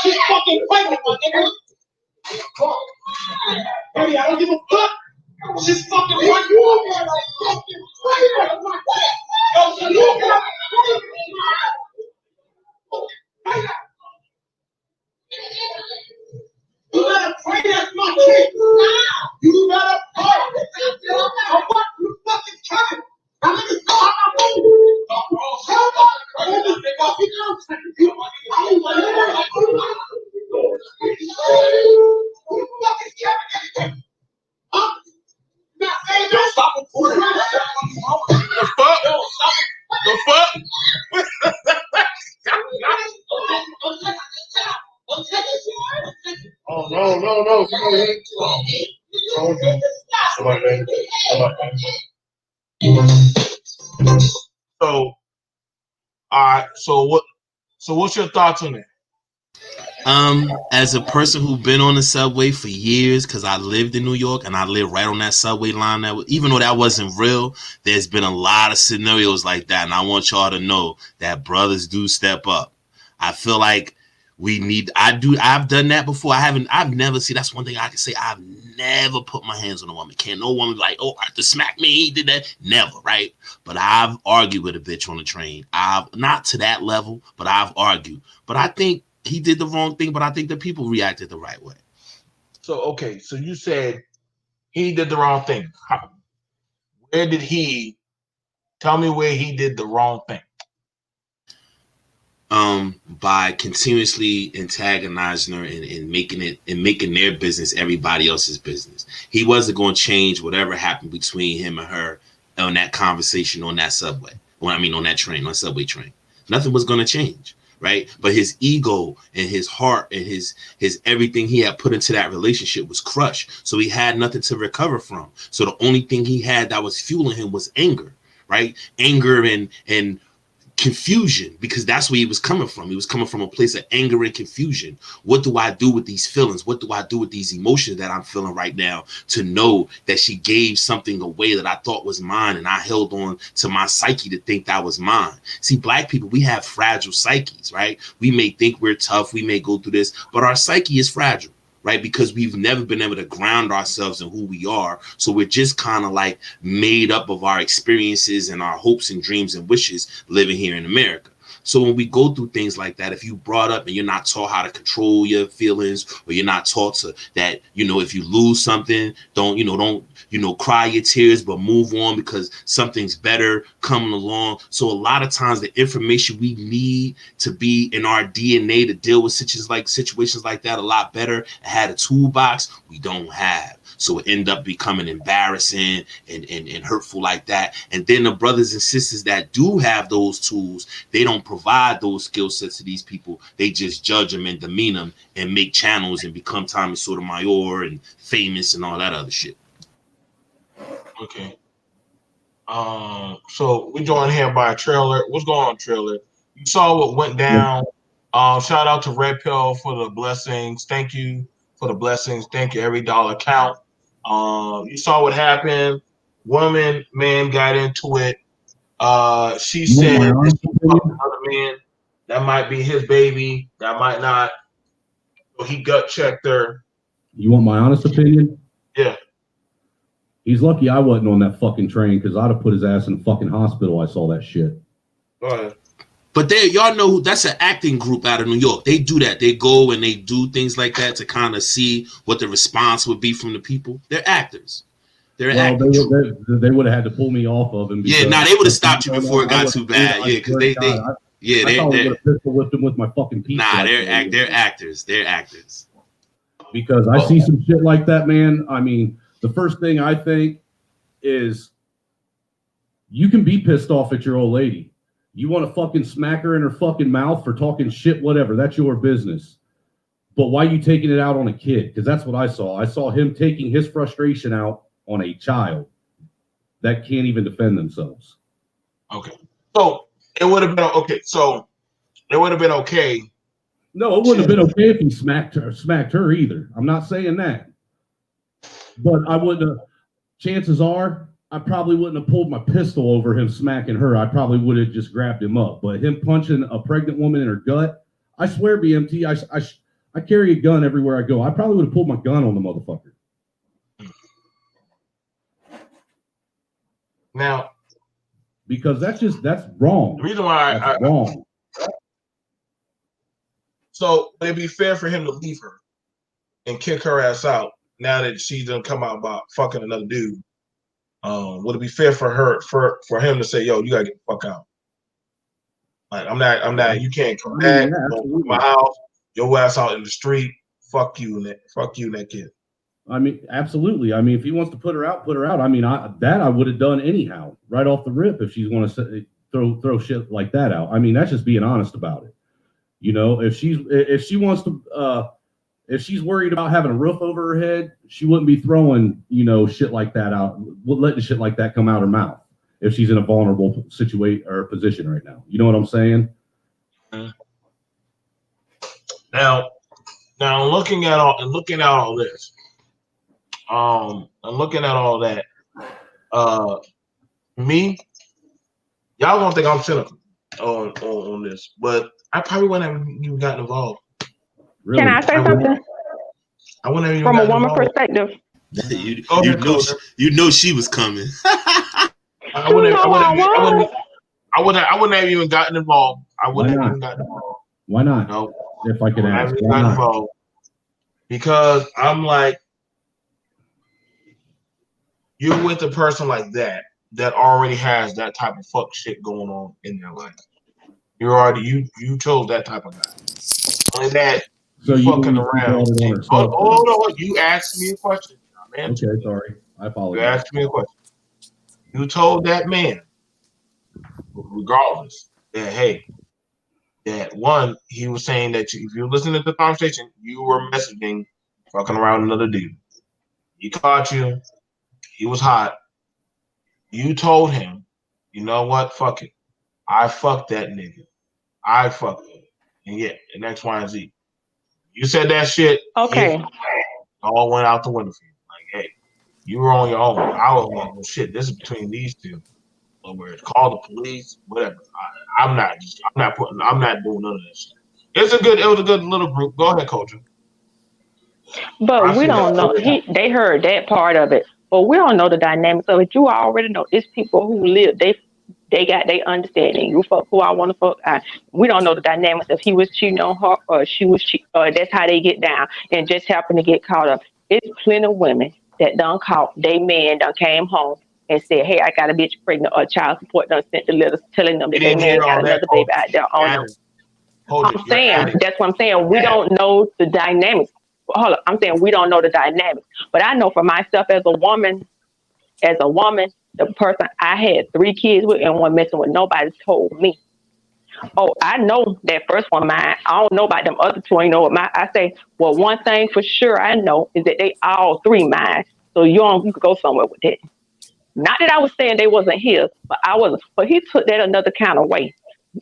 She's fucking pregnant, my nigga. Baby, I don't give a fuck. She's fucking pregnant. You are like fucking pregnant. Yo, so you better pray that's my kid. You better pray. So what? You fucking coming. I'm gonna go out my room. Stop recording. The fuck? The fuck? Oh, no. So, all right. So what's your thoughts on it? As a person who's been on the subway for years, because I lived in New York and I lived right on that subway line, even though that wasn't real, there's been a lot of scenarios like that, and I want y'all to know that brothers do step up. I feel like I've done that before. I've never seen. That's one thing I can say. I've never put my hands on a woman. Can't no woman be like, oh, I have to smack me. He did that. Never, right? But I've argued with a bitch on the train. I've not to that level, but I've argued. But I think he did the wrong thing, but I think the people reacted the right way. So, okay. So you said he did the wrong thing. Where did he? Tell me where he did the wrong thing. By continuously antagonizing her and making their business everybody else's business. He wasn't going to change whatever happened between him and her on that conversation on that subway. Well, I mean, on that train, on subway train. Nothing was going to change, right? But his ego and his heart and his everything he had put into that relationship was crushed. So he had nothing to recover from. So the only thing he had that was fueling him was anger, right? Anger and confusion, because that's where he was coming from. He was coming from a place of anger and confusion. What do I do with these feelings? What do I do with these emotions that I'm feeling right now, to know that she gave something away that I thought was mine, and I held on to my psyche to think that was mine? See, black people, we have fragile psyches, right? We may think we're tough, we may go through this, but our psyche is fragile. right? Because we've never been able to ground ourselves in who we are. So we're just kind of like made up of our experiences and our hopes and dreams and wishes living here in America. So when we go through things like that, if you brought up and you're not taught how to control your feelings, or you're not taught to that, if you lose something, don't cry your tears, but move on because something's better coming along. So a lot of times the information we need to be in our DNA to deal with situations like that a lot better and had a toolbox we don't have. So it end up becoming embarrassing and hurtful like that. And then the brothers and sisters that do have those tools, they don't provide those skill sets to these people. They just judge them and demean them and make channels and become Tommy Sotomayor and famous and all that other shit. Okay. So we joined here by a trailer. What's going on, trailer? You saw what went down. Shout out to Red Pill for the blessings. Thank you for the blessings. Thank you. Every dollar count. You saw what happened. Woman, man got into it. She said that she fucked another man. That might be his baby. That might not. So he gut checked her. You want my honest opinion? Yeah. He's lucky I wasn't on that fucking train because I'd have put his ass in a fucking hospital. I saw that shit. Go ahead. But y'all know that's an acting group out of New York. They do that. They go and they do things like that to kind of see what the response would be from the people. They're actors. They would have had to pull me off of him. Yeah, they would have stopped you before it got too bad. Yeah, because they would have pistol whipped him with my fucking piece. Nah, they're actors. They're actors. Because I see some shit like that, man. I mean, the first thing I think is you can be pissed off at your old lady. You want to fucking smack her in her fucking mouth for talking shit, whatever. That's your business. But why are you taking it out on a kid? Because that's what I saw. I saw him taking his frustration out on a child that can't even defend themselves. Okay. So it would have been okay. So it would have been okay. No, it wouldn't have been okay if he smacked her either. I'm not saying that. But I wouldn't have. Chances are, I probably wouldn't have pulled my pistol over him smacking her. I probably would have just grabbed him up. But him punching a pregnant woman in her gut, I swear, BMT, I carry a gun everywhere I go. I probably would have pulled my gun on the motherfucker. Now, because that's wrong. The reason why that's wrong. So it'd be fair for him to leave her and kick her ass out now that she done come out about fucking another dude. Would it be fair for him to say, "Yo, you gotta get the fuck out"? Like, I'm not. You can't come back. To my house. Your ass out in the street. Fuck you and that kid. I mean, absolutely. I mean, if he wants to put her out, put her out. I mean, I would have done anyhow, right off the rip, if she's going to throw shit like that out. I mean, that's just being honest about it. If she wants to, if she's worried about having a roof over her head, she wouldn't be throwing, shit like that out, letting shit like that come out her mouth if she's in a vulnerable situation or position right now. You know what I'm saying? Now looking at all this, and looking at all that, me, y'all don't think I'm cynical on this, but I probably wouldn't have even gotten involved. Really? Can I say something? I wouldn't have even from a woman involved. Perspective. You know she was coming. I wouldn't have even gotten involved. I wouldn't have even gotten involved. Why not? No. If I could ask. Why not? Involved. Because I'm like, you're with a person like that already has that type of fuck shit going on in their life. You chose that type of guy. Only that so you fucking around. Hold on, you asked me a question. Okay, sorry. I apologize. You asked me a question. You told that man, regardless, that hey, that one, he was saying that if you listen to the conversation, you were messaging, fucking around another dude. He caught you. He was hot. You told him, you know what? Fuck it. I fucked that nigga. I fucked him. And yeah, and X, Y, and Z. You said that shit. Okay. All went out the window for you. Like, hey, you were on your own. I was like, well, shit, this is between these two. Where it's call the police, whatever. I'm not doing none of that shit. It was a good little group. Go ahead, Culture. But I we see that don't all know. the time. They heard that part of it, but we don't know the dynamics of it. You already know it's people who live. They got they understanding. You fuck who I want to fuck. We don't know the dynamics if he was cheating on her or she was cheating. That's how they get down and just happen to get caught up. It's plenty of women that done caught. They man done came home and said, "Hey, I got a bitch pregnant," or child support done sent the letters telling them We that they didn't man hear got all that, another Coach. baby out there You're on them. adding. Hold I'm it. You're saying adding. that's what I'm saying. We Add. don't know the dynamics. Hold up, I'm saying we don't know the dynamics. But I know for myself as a woman, the person I had 3 kids with and wasn't messing with nobody told me. Oh, I know that first one mine. I don't know about them other two. You know what my I say? Well, one thing for sure I know is that they all 3 mine. So you could go somewhere with that. Not that I was saying they wasn't his, but I wasn't. But he took that another kind of way.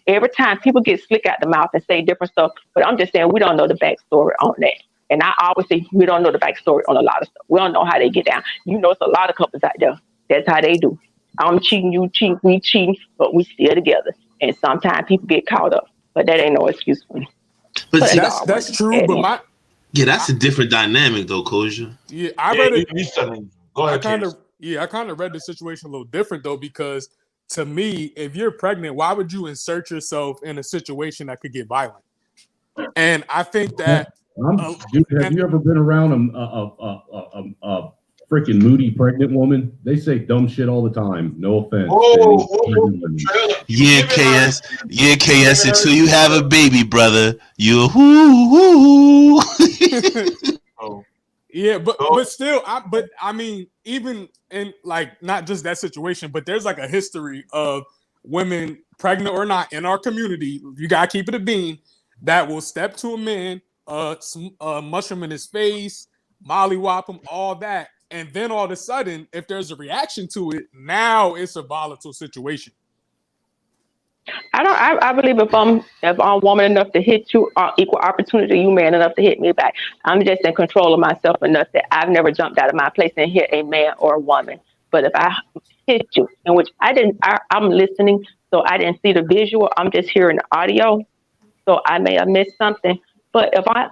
Every time people get slick out the mouth and say different stuff, but I'm just saying we don't know the backstory on that. And I always say we don't know the backstory on a lot of stuff. We don't know how they get down. You know, it's a lot of couples out there. That's how they do. I'm cheating, you cheat, we cheating, but we still together. And sometimes people get caught up, but that ain't no excuse for me. But So see, that's That's all I that's wanted to true, add but in. that's a different dynamic though, Kosha. I Yeah, read it. you said go I ahead, kind Chance. of I kind of read the situation a little different though, because to me, if you're pregnant, why would you insert yourself in a situation that could get violent? And I think that, Dude, have and you ever been around a freaking moody pregnant woman? They say dumb shit all the time. No offense to any pregnant women. Yeah, KS. Yeah, KS. Until you have a baby, brother, you whoo. Oh, yeah, but still, I mean, even in like not just that situation, but there's like a history of women, pregnant or not, in our community. You gotta keep it a bean, that will step to a man, mushroom in his face, mollywop him, all that, and then all of a sudden, if there's a reaction to it, now it's a volatile situation. I don't. I believe if I'm woman enough to hit you, equal opportunity, you man enough to hit me back. I'm just in control of myself enough that I've never jumped out of my place and hit a man or a woman. But if I hit you, in which I didn't, I'm listening, so I didn't see the visual. I'm just hearing the audio, so I may have missed something. But if I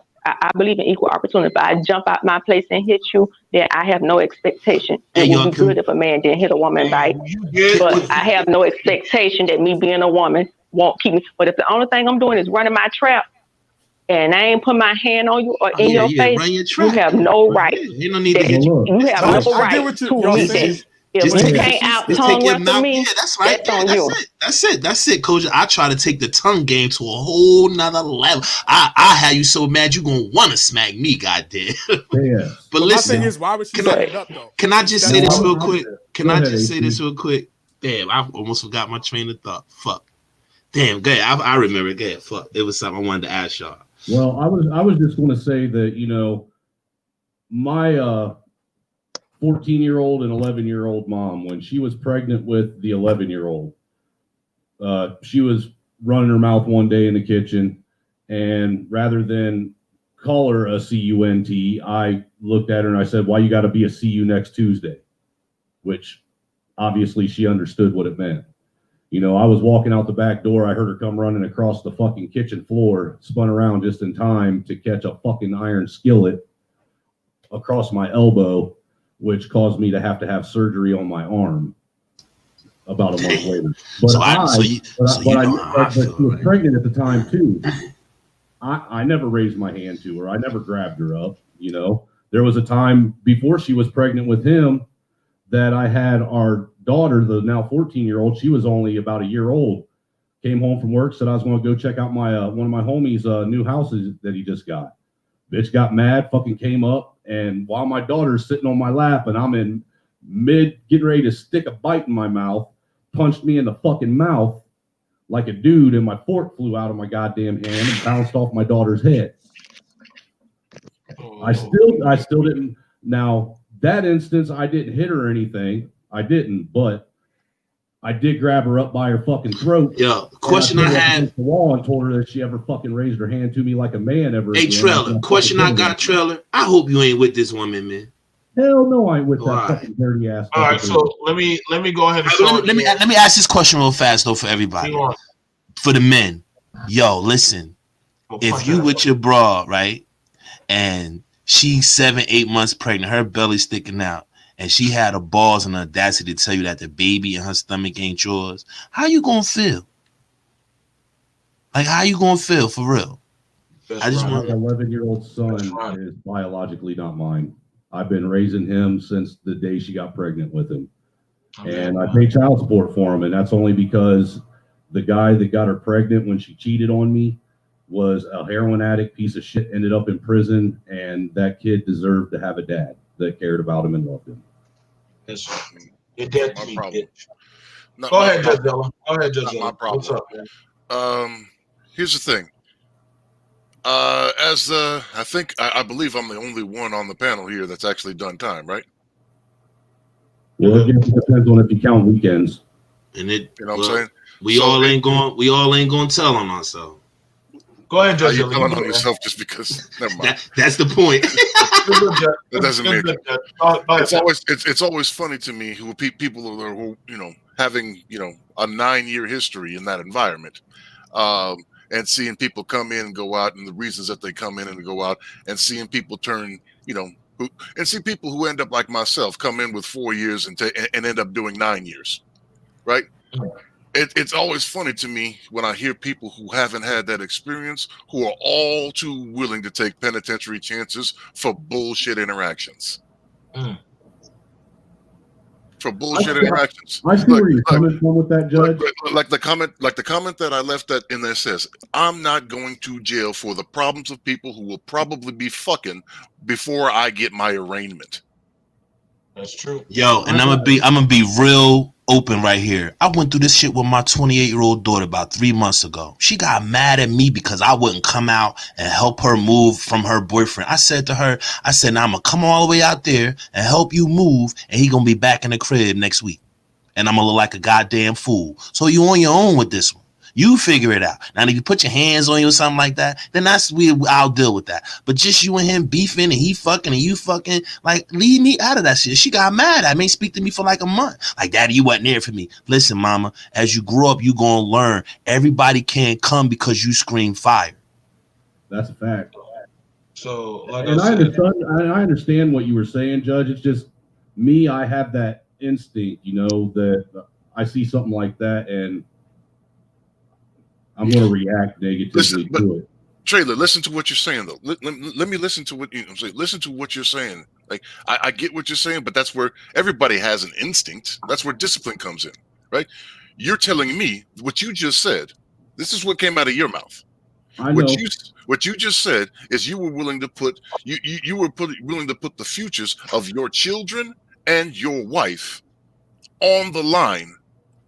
believe in equal opportunity. If I jump out my place and hit you, then I have no expectation. Hey, It would y'all be good if a man didn't hit a woman back. you get But I have no expectation that me being a woman won't keep me. But if the only thing I'm doing is running my trap and I ain't put my hand on you or in your face, Run your you track. have no Right. right. Yeah, ain't no need to That hit Well, you. look, you have no I get right what to y'all me. saying. That if Just you take, can't out just take tongue your after mouth. me, Yeah, that's right. that's Yeah, on you. That's it, Coach. I try to take the tongue game to a whole nother level. I have you so mad you gonna want to smack me, goddamn. yes. But But my thing listen, is, why would she can I set it up though? can I She just set say it this up. real quick? Can Go I ahead, just say AC. this real quick? Damn, I almost forgot my train of thought. Fuck. Damn, go ahead. I remember it. Go ahead. Fuck. It was something I wanted to ask y'all. Well, I was just going to say that my 14-year-old and 11-year-old mom, when she was pregnant with the 11-year-old, she was running her mouth one day in the kitchen, and rather than call her a cunt, I looked at her and I said, "Why you got to be a see you next Tuesday?" Which obviously she understood what it meant. I was walking out the back door. I heard her come running across the fucking kitchen floor, spun around just in time to catch a fucking iron skillet across my elbow, which caused me to have surgery on my arm about a month later. But you know how I she feel, was right? pregnant at the time too. I never raised my hand to her. I never grabbed her up. There was a time before she was pregnant with him that I had our daughter, the now 14-year-old. She was only about a year old. Came home from work, said I was going to go check out my one of my homies' new houses that he just got. Bitch got mad, fucking came up, and while my daughter's sitting on my lap and I'm in mid getting ready to stick a bite in my mouth, punched me in the fucking mouth like a dude, and my fork flew out of my goddamn hand and bounced off my daughter's head. I still didn't. Now that instance, I didn't hit her or anything. I didn't, but I did grab her up by her fucking throat. Yo, question I had. The wall and told her that she ever fucking raised her hand to me like a man ever. Hey, again. Trailer. Question I got, Trailer. I hope you ain't with this woman, man. Hell no, I ain't with that All right. fucking dirty ass. All right, so let me go ahead and let me ask this question real fast though for everybody. For the men, yo, listen. If you with your bra, right, and She's 7, 8 months pregnant. Her belly's sticking out. And she had the balls and the audacity to tell you that the baby in her stomach ain't yours. How you gonna feel? Like, how you gonna feel for real? I just My want 11-year-old son is biologically not mine. I've been raising him since the day she got pregnant with him. And I pay child support for him. And that's only because the guy that got her pregnant when she cheated on me was a heroin addict, piece of shit, ended up in prison. And that kid deserved to have a dad that cared about him and loved him. Yes, you're dead to My me, problem. bitch. Not Go my ahead, Judge problem. Dilla. Go ahead, Judge Not Dilla. my problem. What's up, man? Here's the thing. I believe I'm the only one on the panel here that's actually done time, right? Well, it depends on if you count weekends. and it You know what I'm saying? we all ain't gonna tell on ourselves. Go ahead, Are Judge you Dilla. telling You on go, yourself just because? Never mind. That's the point. That doesn't make it. Go ahead. It's always funny to me who people who having a 9-year history in that environment, and seeing people come in and go out, and the reasons that they come in and go out, and seeing people turn and see people who end up like myself come in with 4 years and end up doing 9 years, right? It's always funny to me when I hear people who haven't had that experience who are all too willing to take penitentiary chances for bullshit interactions. For bullshit interactions. I see where you're coming from with that, Judge. Like the comment that I left that in there says, I'm not going to jail for the problems of people who will probably be fucking before I get my arraignment. That's true. Yo, and I'm gonna be real open right here. I went through this shit with my 28-year-old daughter about 3 months ago. She got mad at me because I wouldn't come out and help her move from her boyfriend. I said to her, now I'm gonna come all the way out there and help you move, and he gonna be back in the crib next week. And I'm gonna look like a goddamn fool. So you on your own with this one. You figure it out. Now, if you put your hands on you or something like that, then I'll deal with that. But just you and him beefing and he fucking and you fucking, like, leave me out of that shit. She got mad at me, speak to me for like a month. Like, Daddy, you wasn't there for me. Listen, mama, as you grow up, you gonna learn. Everybody can't come because you scream fire. That's a fact. So, like and I understand what you were saying, Judge. It's just me, I have that instinct, that I see something like that and I'm going to react negatively to it. Trailer, listen to what you're saying, though. Let me listen to what you're saying. Listen to what you're saying. Like, I get what you're saying, but that's where everybody has an instinct. That's where discipline comes in, right? You're telling me what you just said. This is what came out of your mouth. I know. What you just said is you were willing to put willing to put the futures of your children and your wife on the line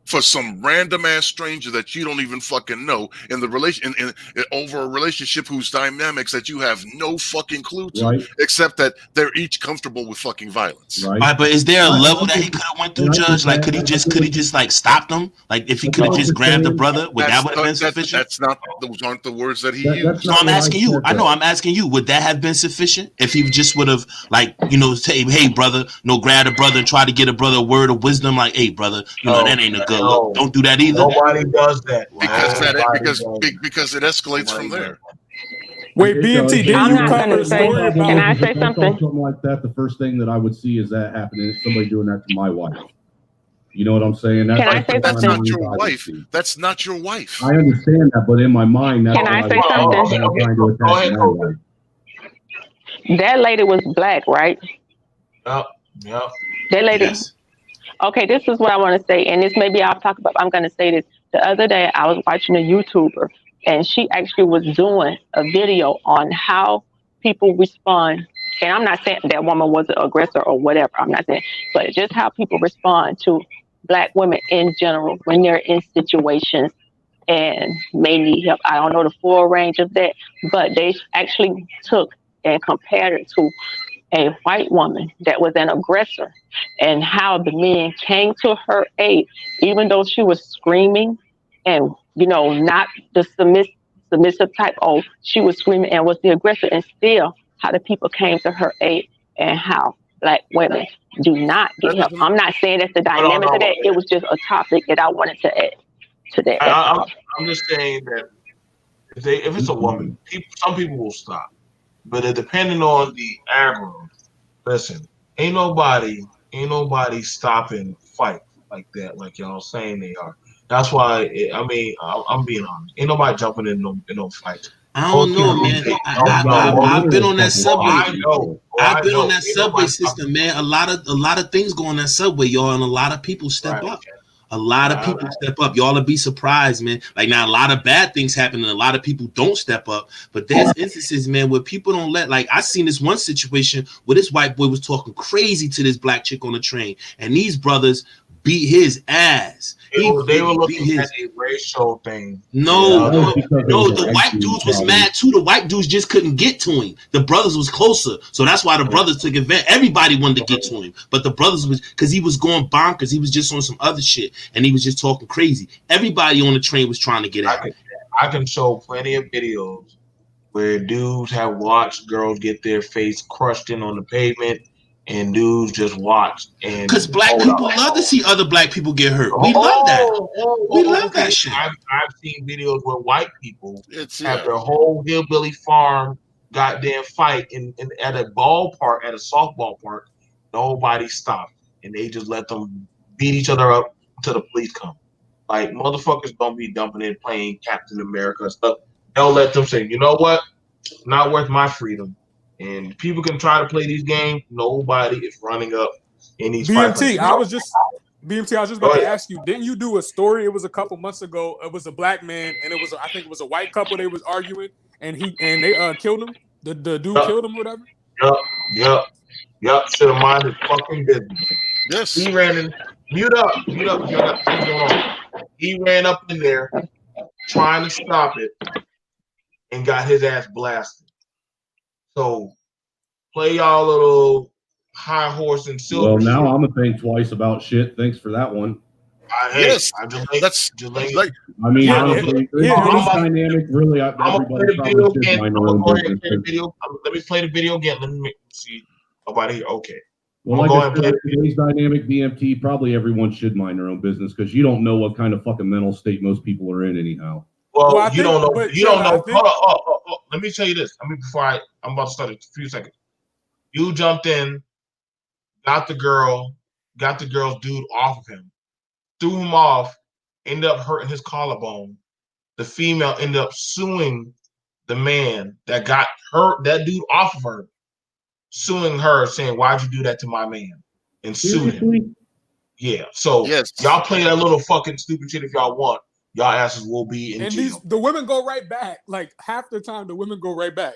for some random ass stranger that you don't even fucking know in the relation in over a relationship whose dynamics that you have no fucking clue to, right. Except that they're each comfortable with fucking violence. Right. All right, but is there a level that he could have went through, Judge? Like, could he just like stopped them? Like, if he could have just grabbed the brother, would that have been sufficient? Those aren't the words that he used. So I'm asking you. I know I'm asking you. Would that have been sufficient if he just would have, like, say, hey, brother, grab a brother and try to get a brother a word of wisdom, like, hey, brother, that ain't a good look. Don't do that either. Nobody does that. Because it escalates from there. Wait, BMT, didn't you cover a story about? Can I say something? Something like that. The first thing that I would see is that happening. Somebody doing that to my wife. You know what I'm saying? Can I say that's something? not your wife. That's not your wife. I understand that, but in my mind, that's Can I say something? That lady was black, right? Yep. That lady. Yes. Okay, this is what I want to say, and this maybe I'll talk about. I'm going to say this. The other day, I was watching a YouTuber, and she actually was doing a video on how people respond. And I'm not saying that woman was an aggressor or whatever. I'm not saying, but just how people respond to Black women in general when they're in situations and may need help. I don't know the full range of that, but they actually took and compared it to a white woman that was an aggressor and how the men came to her aid, even though she was screaming and, not the submissive type. Oh, she was screaming and was the aggressor, and still how the people came to her aid and how Black women do not get help. I'm not saying that's the dynamic of that. It was just a topic that I wanted to add to that. I'm just saying that if it's a woman, some people will stop. But it depending on the aggro. Listen, ain't nobody stopping fight like that, like y'all saying they are. That's why I'm being honest. Ain't nobody jumping in no fights. I don't Most know, people be man. taking I, no, I, most, I've been on that oh, subway. I know, I've been on that Ain't subway nobody stopping. system, man. A lot of things go on that subway, y'all, and a lot of people step Right. up. A lot of people step up. Y'all will be surprised, man. Like now, a lot of bad things happen, and a lot of people don't step up. But there's instances, man, where people don't let. Like I seen this one situation where this white boy was talking crazy to this black chick on the train, and these brothers beat his ass. He They were beat looking at his. a racial thing. No, That was no, because it no. was a The white white dude, dudes was probably. mad too. The white dudes just couldn't get to him. The brothers was closer, so that's why the brothers took advantage. Everybody wanted to get to him, but the brothers was because he was going bonkers. He was just on some other shit, and he was just talking crazy. Everybody on the train was trying to get at him. I can show plenty of videos where dudes have watched girls get their face crushed in on the pavement, and dudes just watch Because and black hold up. people love to see other black people get hurt. We love that. We Oh, love okay. that shit. I've seen videos where white people It's have yeah. their whole hillbilly farm goddamn fight in at a ballpark, at a softball park. Nobody stopped, and they just let them beat each other up until the police come. Like motherfuckers don't be dumping in playing Captain America and stuff. They'll let them say, you know what? Not worth my freedom. And people can try to play these games. Nobody is running up in these fights like BMT, that. I was just Go about to ahead. ask you. Didn't you do a story? It was a couple months ago. It was a black man, and it was I think it was a white couple. They was arguing, and they killed him. The dude Yup, killed him, or whatever. yup, yup, yup. Should have minded his fucking business. Yes. He ran in. Mute up, mute up. Y'all got things going on. He ran up in there trying to stop it and got his ass blasted. So play y'all little high horse and Well, silver now shit. I'm gonna think twice about shit. Thanks for that one. Yes. I'm just That's letting like I mean, Yeah, honestly, in yeah. It today's was. dynamic, really, I'm gonna play everybody the probably video should again. mind I'm their gonna own go ahead and business. play the video. Let me play the video again. Let me see. Nobody here. Okay. Well, I'm like gonna go I ahead and said, play in today's dynamic BMT, probably everyone should mind their own business because you don't know what kind of fucking mental state most people are in, anyhow. Well, Well, I you think, don't know. but You don't Trevor, I know. think Hold on. Let me tell you this. Before I'm about to start in a few seconds. You jumped in, got the girl's dude off of him, threw him off, ended up hurting his collarbone. The female ended up suing the man that got that dude off of her, suing her, saying, "Why'd you do that to my man?" and sued him. Seriously? Yeah. So yes. y'all play that little fucking stupid shit if y'all want. Y'all asses will be in and jail. the women go right back. Like half the time, the women go right back.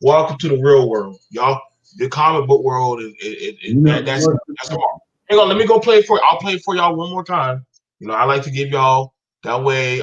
Welcome to the real world, y'all. The comic book world You know that's what? tomorrow. Hang on, let me go play it for you. I'll play it for y'all one more time. You know, I like to give y'all that way.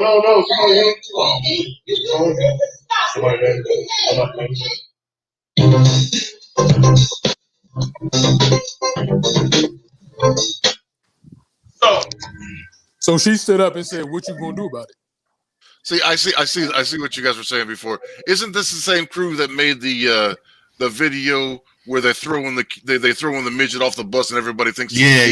no. Somebody So she stood up and said, "What you gonna do about it?" See, I see what you guys were saying before. Isn't this the same crew that made the video where they're throwing they throwing the midget off the bus and everybody thinks Yeah.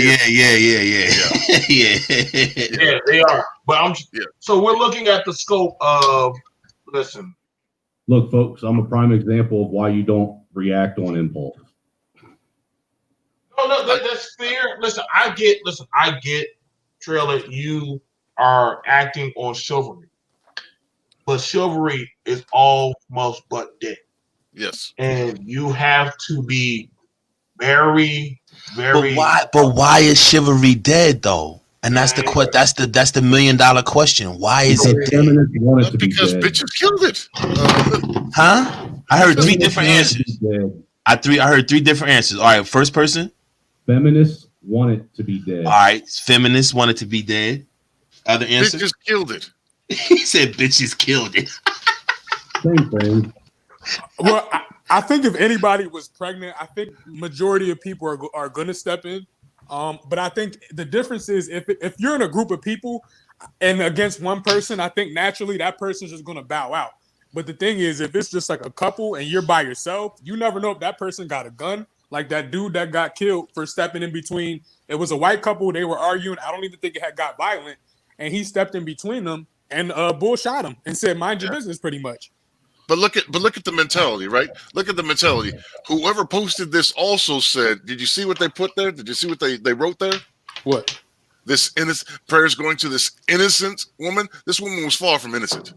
Yeah, they are. But so we're looking at the scope of listen. Look, folks, I'm a prime example of why you don't react on impulse. No, that's fair. Listen, I get, Trailer, you are acting on chivalry. But chivalry is almost but dead. Yes. And you have to be very, very. But why is chivalry dead though? And that's the that's the $1 million question. Why is it dead? Because bitches killed it. Huh? I heard three different answers. I heard three different answers. All right, first person. Feminists want it to be dead. All right, feminists want it to be dead. Other answers. Bitches killed it. He said bitches killed it. Same thing. Well, I think if anybody was pregnant, I think majority of people are going to step in. But I think the difference is if you're in a group of people and against one person, I think naturally that person's just going to bow out. But the thing is, if it's just like a couple and you're by yourself, you never know if that person got a gun. Like that dude that got killed for stepping in between. It was a white couple. They were arguing. I don't even think it had got violent. And he stepped in between them and bull shot him and said, "Mind your business," pretty much. But look at the mentality, right? Look at the mentality. Whoever posted this also said, "Did you see what they put there? Did you see what they wrote there? What? This innocent prayers going to this innocent woman. This woman was far from innocent."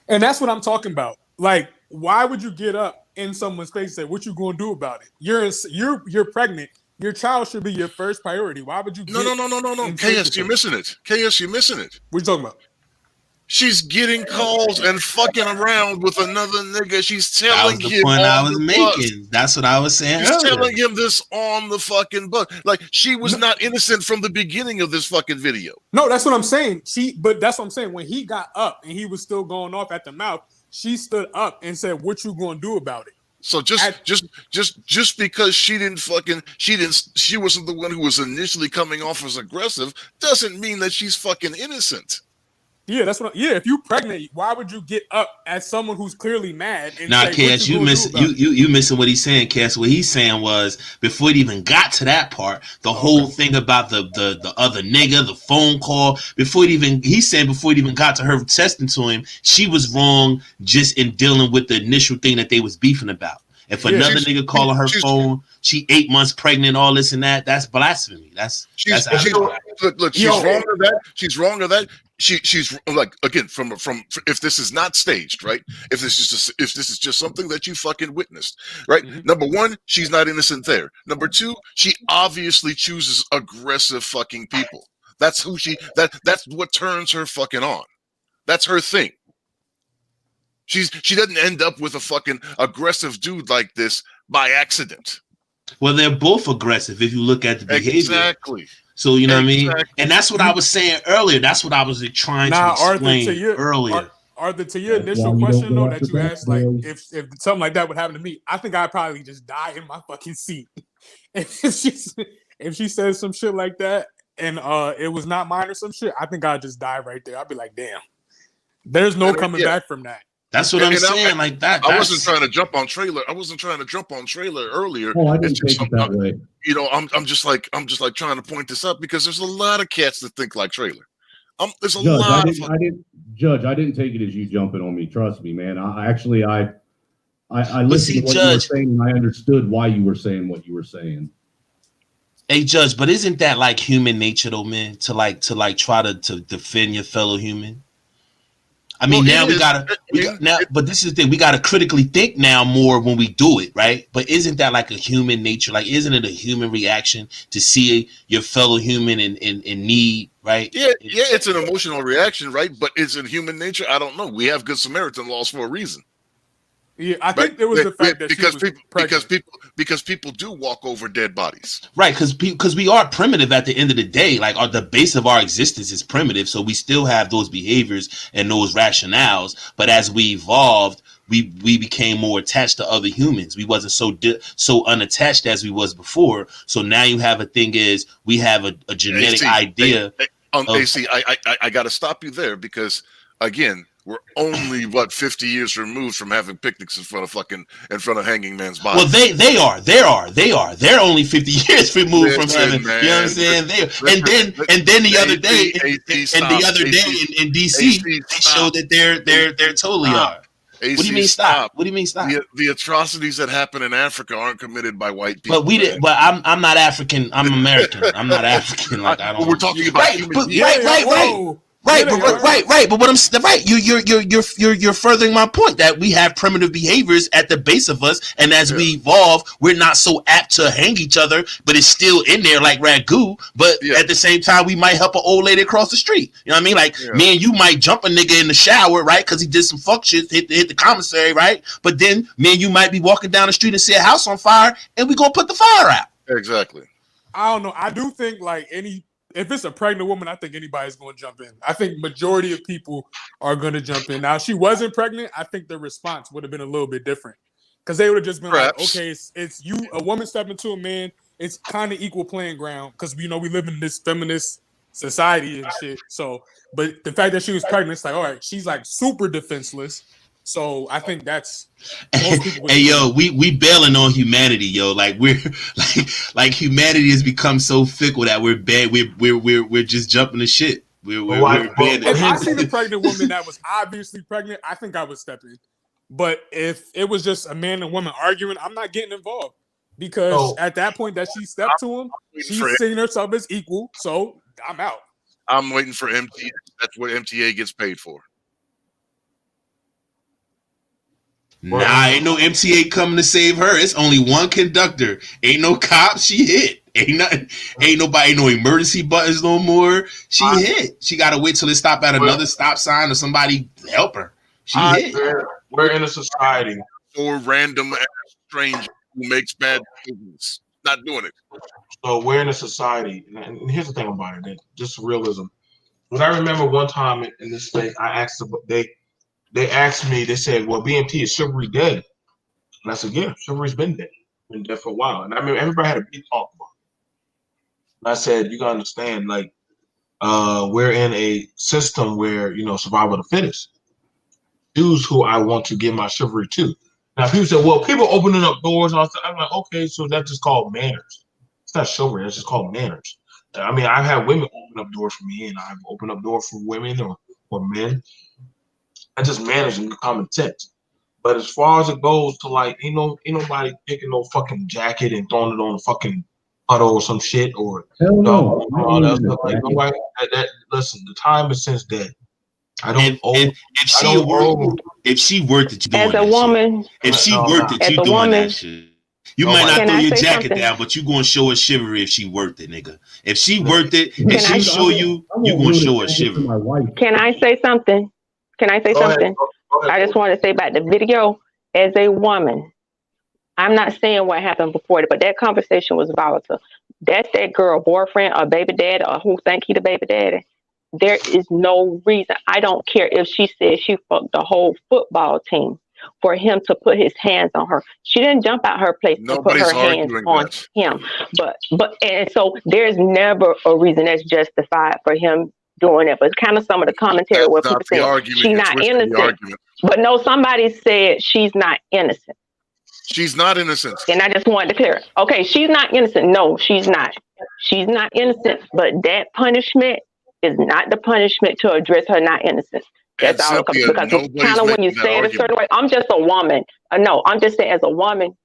And that's what I'm talking about. Like, why would you get up in someone's face and say, "What you gonna do about it?" You're pregnant. Your child should be your first priority. Why would you? No. KS, you're missing it. KS, you're missing it. What you talking about? She's getting calls and fucking around with another nigga. She's telling him. That was the point I was making. That's what I was saying. She's telling him this on the fucking bus. Like she was not innocent from the beginning of this fucking video. No, that's what I'm saying. But that's what I'm saying. When he got up and he was still going off at the mouth, she stood up and said, "What you gonna do about it?" So just because she wasn't the one who was initially coming off as aggressive doesn't mean that she's fucking innocent. Yeah, that's what. If you pregnant, why would you get up as someone who's clearly mad? And now, say, Cass, you missing what he's saying, Cass. What he's saying was before it even got to that part, the whole thing about the other nigga, the phone call. Before it even got to her testing to him, she was wrong just in dealing with the initial thing that they was beefing about. If another nigga calling her phone, she 8 months pregnant, all this and that, that's blasphemy. Look, she's wrong to that. She's wrong to that. She's like, again, from if this is not staged, right? If this is just something that you fucking witnessed, right? Mm-hmm. Number one, she's not innocent there. Number two, she obviously chooses aggressive fucking people. That's who that's what turns her fucking on. That's her thing. She doesn't end up with a fucking aggressive dude like this by accident. Well, they're both aggressive if you look at the behavior. Exactly. So you know what I mean? And that's what I was saying earlier. That's what I was trying to explain earlier. Arthur, to your initial question though that you asked, like if something like that would happen to me, I think I'd probably just die in my fucking seat. If she says some shit like that and it was not mine or some shit, I think I'd just die right there. I'd be like, damn, there's no coming back from that. That's what I'm saying. Like that. I wasn't trying to jump on trailer. Earlier. Oh, I didn't take it that way. You know, I'm just like trying to point this up because there's a lot of cats that think like trailer. There's a lot. Judge, I didn't take it as you jumping on me. Trust me, man. I listened to what you were saying and I understood why you were saying what you were saying. Hey, Judge, but isn't that like human nature though, man? To try to defend your fellow human. I mean, but this is the thing. We gotta critically think now more when we do it, right? But isn't that like a human nature? Like, isn't it a human reaction to see your fellow human in need, right? Yeah, it's an emotional reaction, right? But is it human nature? I don't know. We have Good Samaritan laws for a reason. Yeah, I think it was the fact that because she was people pregnant. because people do walk over dead bodies. Right, because we are primitive at the end of the day. Like the base of our existence is primitive, so we still have those behaviors and those rationales. But as we evolved, we became more attached to other humans. We wasn't so unattached as we was before. So now you have a thing is we have a genetic idea. AC, I got to stop you there because again, we're only 50 years removed from having picnics in front of Hanging Man's body. Well, they're only 50 years removed from heaven. Man, you know what I'm saying? And then the other day in DC, they showed that they're totally are. AC, what do you mean stop? What do you mean stop? The atrocities that happen in Africa aren't committed by white people. But I'm not African. I'm American. I'm not African. Like I don't. We're talking about Right, but what I'm right, you're furthering my point that we have primitive behaviors at the base of us, and as we evolve, we're not so apt to hang each other, but it's still in there like ragu. But at the same time, we might help an old lady across the street. You know what I mean? Like me and you might jump a nigga in the shower, right? Because he did some fuck shit, hit the commissary, right? But then me and you might be walking down the street and see a house on fire, and we gonna put the fire out. Exactly. I don't know. I do think if it's a pregnant woman, I think anybody's going to jump in. I think majority of people are going to jump in. Now, if she wasn't pregnant, I think the response would have been a little bit different because they would have just been like, okay, it's you, a woman stepping to a man. It's kind of equal playing ground because, we live in this feminist society and shit. So, but the fact that she was pregnant, it's like, all right, she's like super defenseless. So I think that's most people. Hey yo, we bailing on humanity, yo. Like we're like humanity has become so fickle that we're bad. We're just jumping the shit. If I seen a pregnant woman that was obviously pregnant, I think I would step in. But if it was just a man and woman arguing, I'm not getting involved because at that point that she stepped to him, she's seeing herself as equal. So I'm out. I'm waiting for MTA. That's what MTA gets paid for. Nah, ain't no MTA coming to save her. It's only one conductor. Ain't no cops. She hit. Ain't nothing. Ain't nobody. No emergency buttons no more. She hit. She got to wait till it stop at another stop sign or somebody help her. She hit. We're in a society or random stranger who makes bad decisions. Not doing it. So we're in a society, and here's the thing about it: just realism. When I remember one time in this thing, I asked them, they asked me, they said, well, BMT, is chivalry dead? And I said, yeah, chivalry's been dead. Been dead for a while. And I mean, everybody had a big talk about it. And I said, you gotta understand, like, we're in a system where, survival of the fittest. Choose who I want to give my chivalry to. Now, people say, well, people opening up doors. And I'm like, okay, so that's just called manners. It's not chivalry, that's just called manners. I mean, I've had women open up doors for me, and I've opened up doors for women or men. I just manage in common sense. But as far as it goes to like, ain't nobody taking no fucking jacket and throwing it on a fucking puddle or some shit or all that stuff. Like nobody. Listen, the time is since dead. I don't. If she worked it, you doing as a woman. If she worked it, you doing that shit. You might not throw your jacket down, but you gonna show her chivalry if she worked it, nigga. If she worked it, and she show you, you gonna show her chivalry. Can I say something? Can I say something? Go ahead. I just want to say about the video. As a woman, I'm not saying what happened before it, but that conversation was volatile. That's that girl boyfriend or baby daddy or who think he the baby daddy. There is no reason. I don't care if she said she fucked the whole football team for him to put his hands on her. She didn't jump out her place and put her hands on him. But and so there's never a reason that's justified for him doing it. But kind of some of the commentary where people say she's not innocent. But no, somebody said she's not innocent. She's not innocent. And I just wanted to clear. Okay, she's not innocent. No, she's not. She's not innocent. But that punishment is not the punishment to address her not innocent. That's all. Because it's kind of when you say it a certain way. I'm just a woman. No, I'm just saying as a woman,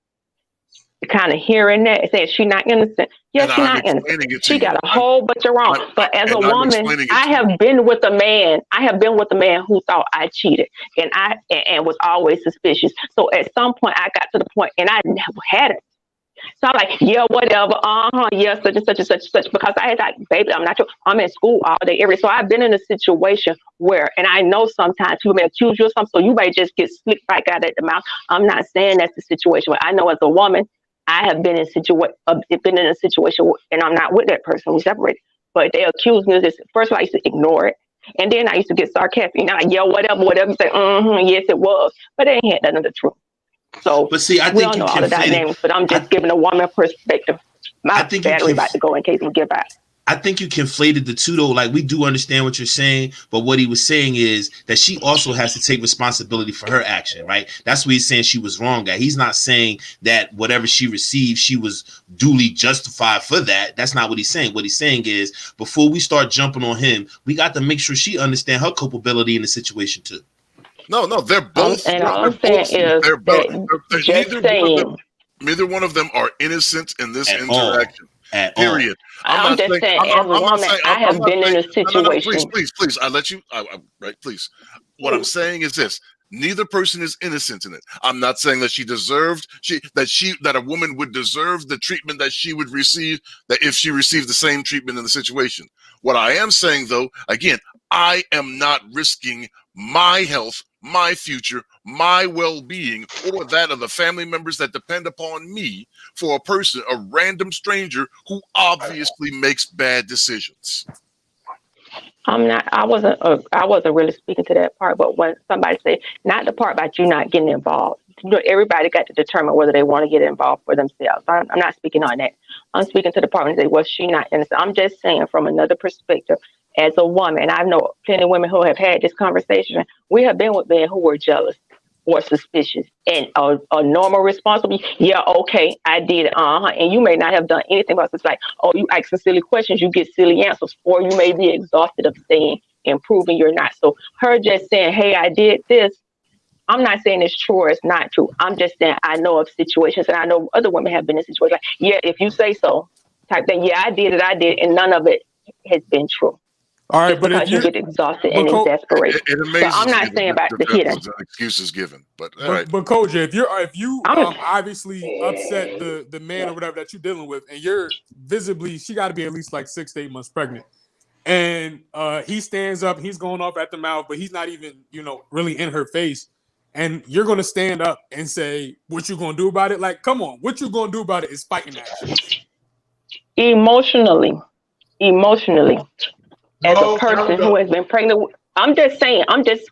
kind of hearing that, saying she's not innocent. Yes, she's not innocent. She got a whole bunch of wrong. But as a woman, I have been with a man. I have been with a man who thought I cheated, and was always suspicious. So at some point, I got to the point, and I never had it. So I'm like, yeah, whatever, yeah, such and such and such and such. Because I had like, baby, I'm not sure. I'm in school all day, every. So I've been in a situation where, and I know sometimes people may accuse you of something, so you may just get slicked back out at the mouth. I'm not saying that's the situation, but I know as a woman, I have been in a situation, and I'm not with that person. We separated, but they accuse me of this. First of all, I used to ignore it, and then I used to get sarcastic. And I'm like, yeah, whatever, whatever. You say, yes, it was, but they ain't had none of the truth. So But see, I we think don't you know all the conflated. dynamics, but I'm just giving a woman perspective. I My think you battery about to go in case we give out. I think you conflated the two though. Like we do understand what you're saying, but what he was saying is that she also has to take responsibility for her action, right? That's what he's saying she was wrong at. He's not saying that whatever she received, she was duly justified for that. That's not what he's saying. What he's saying is before we start jumping on him, we got to make sure she understand her culpability in the situation too. No, they're both. And all They're I'm saying both. is They're both. that just Neither one of them. saying. Neither one of them are innocent in this At all. interaction. At all. Period. I'm I'm not just saying. saying, as a I'm not woman, saying. I I'm have not been saying. in a No. Please, situation. please. I let you. Right. Please. What I'm saying is this: neither person is innocent in it. I'm not saying that that a woman would deserve the treatment that she would receive that if she received the same treatment in the situation. What I am saying, though, again, I am not risking my health, my future, my well-being, or that of the family members that depend upon me for a random stranger who obviously makes bad decisions. I'm not. I wasn't really speaking to that part. But when somebody say not the part about you not getting involved, everybody got to determine whether they want to get involved for themselves. I'm not speaking on that. I'm speaking to the part and say, well, she not innocent. I'm just saying from another perspective. As a woman, I know plenty of women who have had this conversation. We have been with men who were jealous or suspicious, and a normal response will be, yeah, okay, I did it, and you may not have done anything else. It's like, oh, you ask some silly questions, you get silly answers, or you may be exhausted of saying and proving you're not. So her just saying, hey, I did this, I'm not saying it's true or it's not true. I'm just saying I know of situations, and I know other women have been in situations like, yeah, if you say so, type thing. Yeah, I did, and none of it has been true. All right, Just but if because you you get exhausted but and co- exasperated. It So I'm amazes me not saying about the the hitting. defenses and excuses given, but all right. but Koja, if you I'm obviously upset the man or whatever that you're dealing with, and you're visibly, she got to be at least like 6 to 8 months pregnant, and he stands up, he's going off at the mouth, but he's not even really in her face, and you're gonna stand up and say what you gonna do about it? Like, come on, what you gonna do about it is fighting actions. emotionally, emotionally, as a No, person who has been pregnant. I'm just saying. I'm just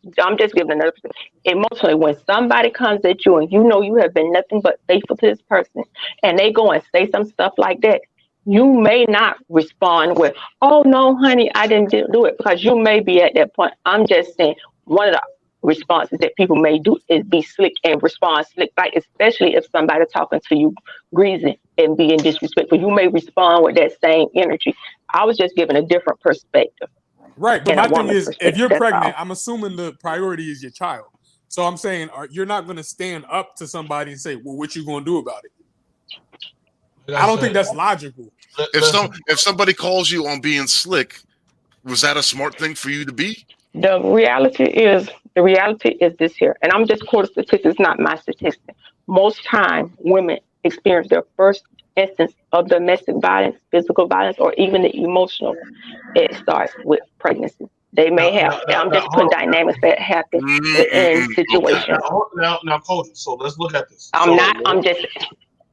giving another perspective. Emotionally, when somebody comes at you and you know you have been nothing but faithful to this person, and they go and say some stuff like that, you may not respond with, "Oh no, honey, I didn't do it," because you may be at that point. I'm just saying one of the responses that people may do is be slick and respond slick, like especially if somebody talking to you greasy and being disrespectful. You may respond with that same energy. I was just giving a different perspective Right, but and a my thing woman's is, if perspective. you're That's pregnant, all. I'm assuming the priority is your child. So I'm saying, you're not going to stand up to somebody and say, "Well, what you going to do about it?" like I I don't think said, that's logical. listen, If somebody calls you on being slick, was that a smart thing for you to be? The reality is this here, and I'm just quoting statistics, not my statistics. Most time, women experience their first instance of domestic violence, physical violence, or even the emotional. It starts with pregnancy. They may have. I'm just hold putting on. dynamics that happen in Okay. situations. Now, coach. So let's look at this. I'm not. I'm just.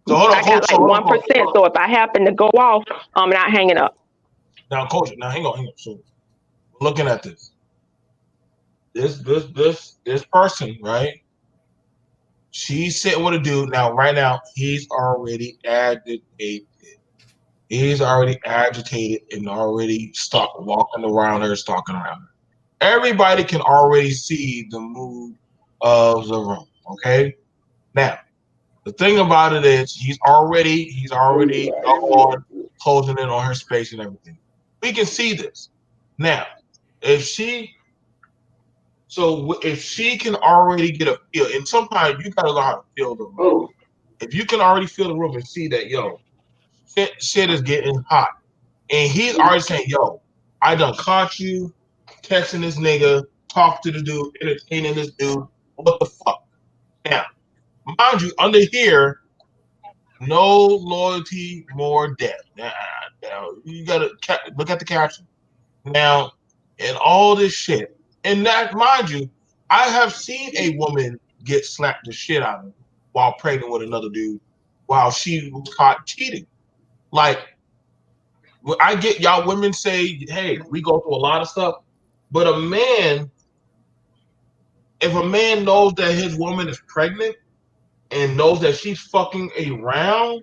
So hold on, I got coach. So like hold on, 1%. So if I happen to go off, I'm not hanging up. Now, coach. Now, hang on. So we're looking at this. This person, right? She's sitting with a dude. Now, right now, he's already agitated. He's already agitated and already walking around her, stalking around her. Everybody can already see the mood of the room. Okay. Now, the thing about it is, he's already on closing in on her space and everything. We can see this. Now, if she if she can already get a feel, and sometimes you gotta learn how to feel the room. If you can already feel the room and see that, yo, shit is getting hot. And he's already saying, yo, I done caught you texting this nigga, talk to the dude, entertaining this dude. What the fuck? Now, mind you, under here, No loyalty, more death. Now you gotta look at the caption. Now, and all this shit, and that, mind you, I have seen a woman get slapped the shit out of while pregnant with another dude, while she was caught cheating. Like, I get y'all women say, "Hey, we go through a lot of stuff," but a man, if a man knows that his woman is pregnant and knows that she's fucking around,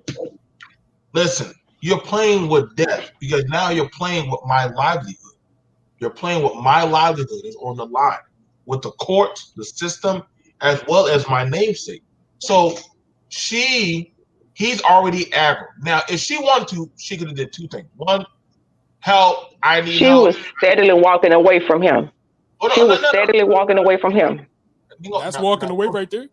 listen, you're playing with death because now you're playing with my livelihood. You're playing with my livelihood is on the line with the courts, the system, as well as my namesake. So he's already aggro. Now, if she wanted to, she could have did two things. One, help. I need She help. was steadily walking away from him. Oh She no, no, was no, steadily walking away from him. no. That's walking away right there.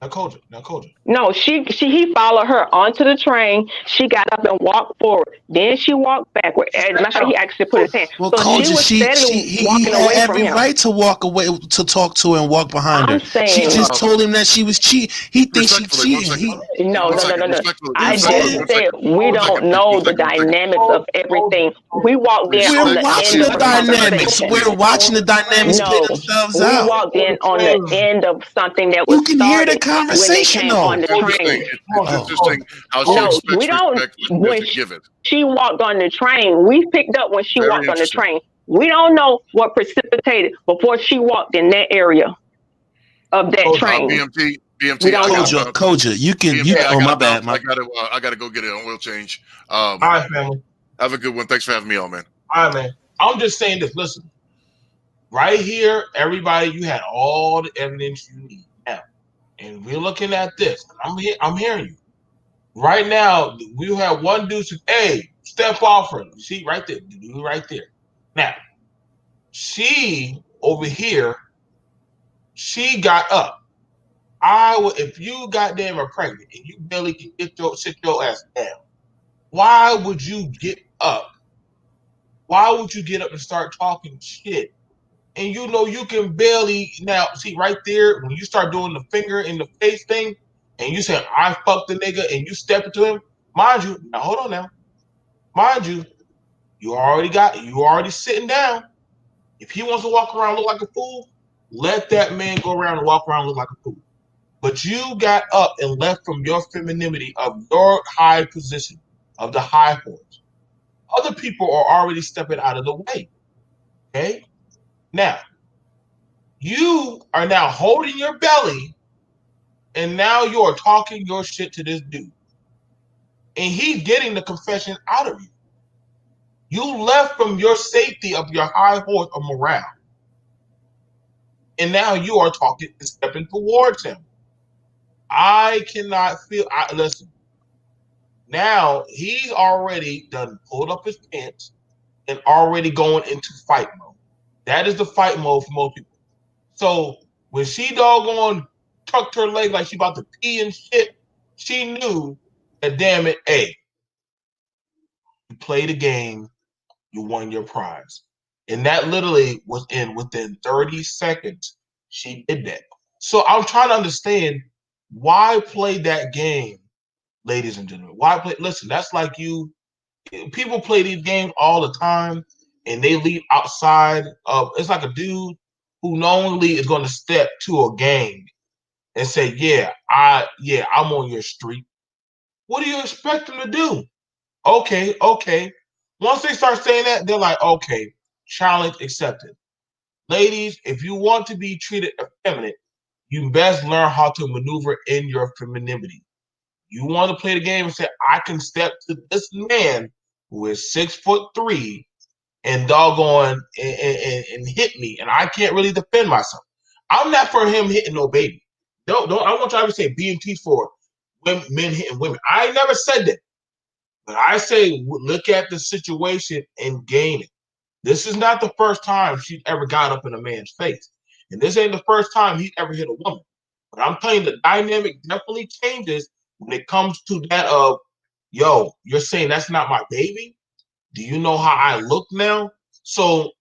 Now, Koja. Now, Koja. No, he followed her onto the train. She got up and walked forward. Then she walked backward. As a matter of fact, he actually put his hand. Well, So she Koja, was steadily he walking had away from every him. right to walk away, to talk to her and walk behind her. I'm She saying just told him that she was cheating. He thinks she Respectfully, one cheating. second. no, One no, no, second. no, no. Respectfully, You know I what I'm just saying? one said second. we One don't second, please. know One the second. One second. dynamics of everything. We walked in on We're the watching end the of a dynamics. conversation. We're watching the dynamics play No, themselves we out. walked in on the end of something that was You can hear the started when they conversation came on though. the It's interesting. train. It's Oh, interesting how she No, we expects don't. respect but When doesn't give it. she walked on the train, we picked up when she Very walked on the interesting. train. We don't know what precipitated before she walked in that area of that train. BMT, We BMT. don't know. Koja, you can. BMT. Yeah. I Oh, my gotta bad. bounce. I gotta go get an oil change. All right, family. Have a good one. Thanks for having me on, man. All right, man. I'm just saying this. Listen, right here, everybody, you had all the evidence you need. Now, and we're looking at this. I'm hearing you. Right now, we have one dude said, "Hey, step off her." You see, right there, the dude right there. Now, she over here, she got up. If you goddamn are pregnant and you barely can sit your ass down, why would you get up? Why would you get up and start talking shit? And you know you can barely now see right there when you start doing the finger in the face thing, and you say I fucked the nigga, and you step into him. Mind you, now hold on now. Mind you, you already sitting down. If he wants to walk around look like a fool, let that man go around and walk around look like a fool. But you got up and left from your femininity of your high position of the high horse. Other people are already stepping out of the way. Okay? Now, you are now holding your belly and now you're talking your shit to this dude. And he's getting the confession out of you. You left from your safety of your high horse of morale. And now you are talking and stepping towards him. I cannot listen. Now he's already done pulled up his pants and already going into fight mode. That is the fight mode for most people. So when she doggone tucked her leg like she about to pee and shit, she knew that damn it, hey, you played a game, you won your prize. And that literally was within 30 seconds, she did that. So I'm trying to understand why play that game, ladies and gentlemen. Why play? Listen, that's like people play these games all the time and they leave outside of it's like a dude who knowingly is going to step to a gang and say, I'm on your street. What do you expect them to do? Okay. Once they start saying that, they're like, okay, challenge accepted. Ladies, if you want to be treated effeminate, you best learn how to maneuver in your femininity. You want to play the game and say, I can step to this man who is 6'3" and doggone and hit me, and I can't really defend myself. I'm not for him hitting no baby. Don't I want y'all to say BMT for men hitting women. I never said that. But I say look at the situation and gain it. This is not the first time she's ever got up in a man's face. And this ain't the first time he ever hit a woman. But I'm telling you, the dynamic definitely changes when it comes to that of, yo, you're saying that's not my baby? Do you know how I look now? So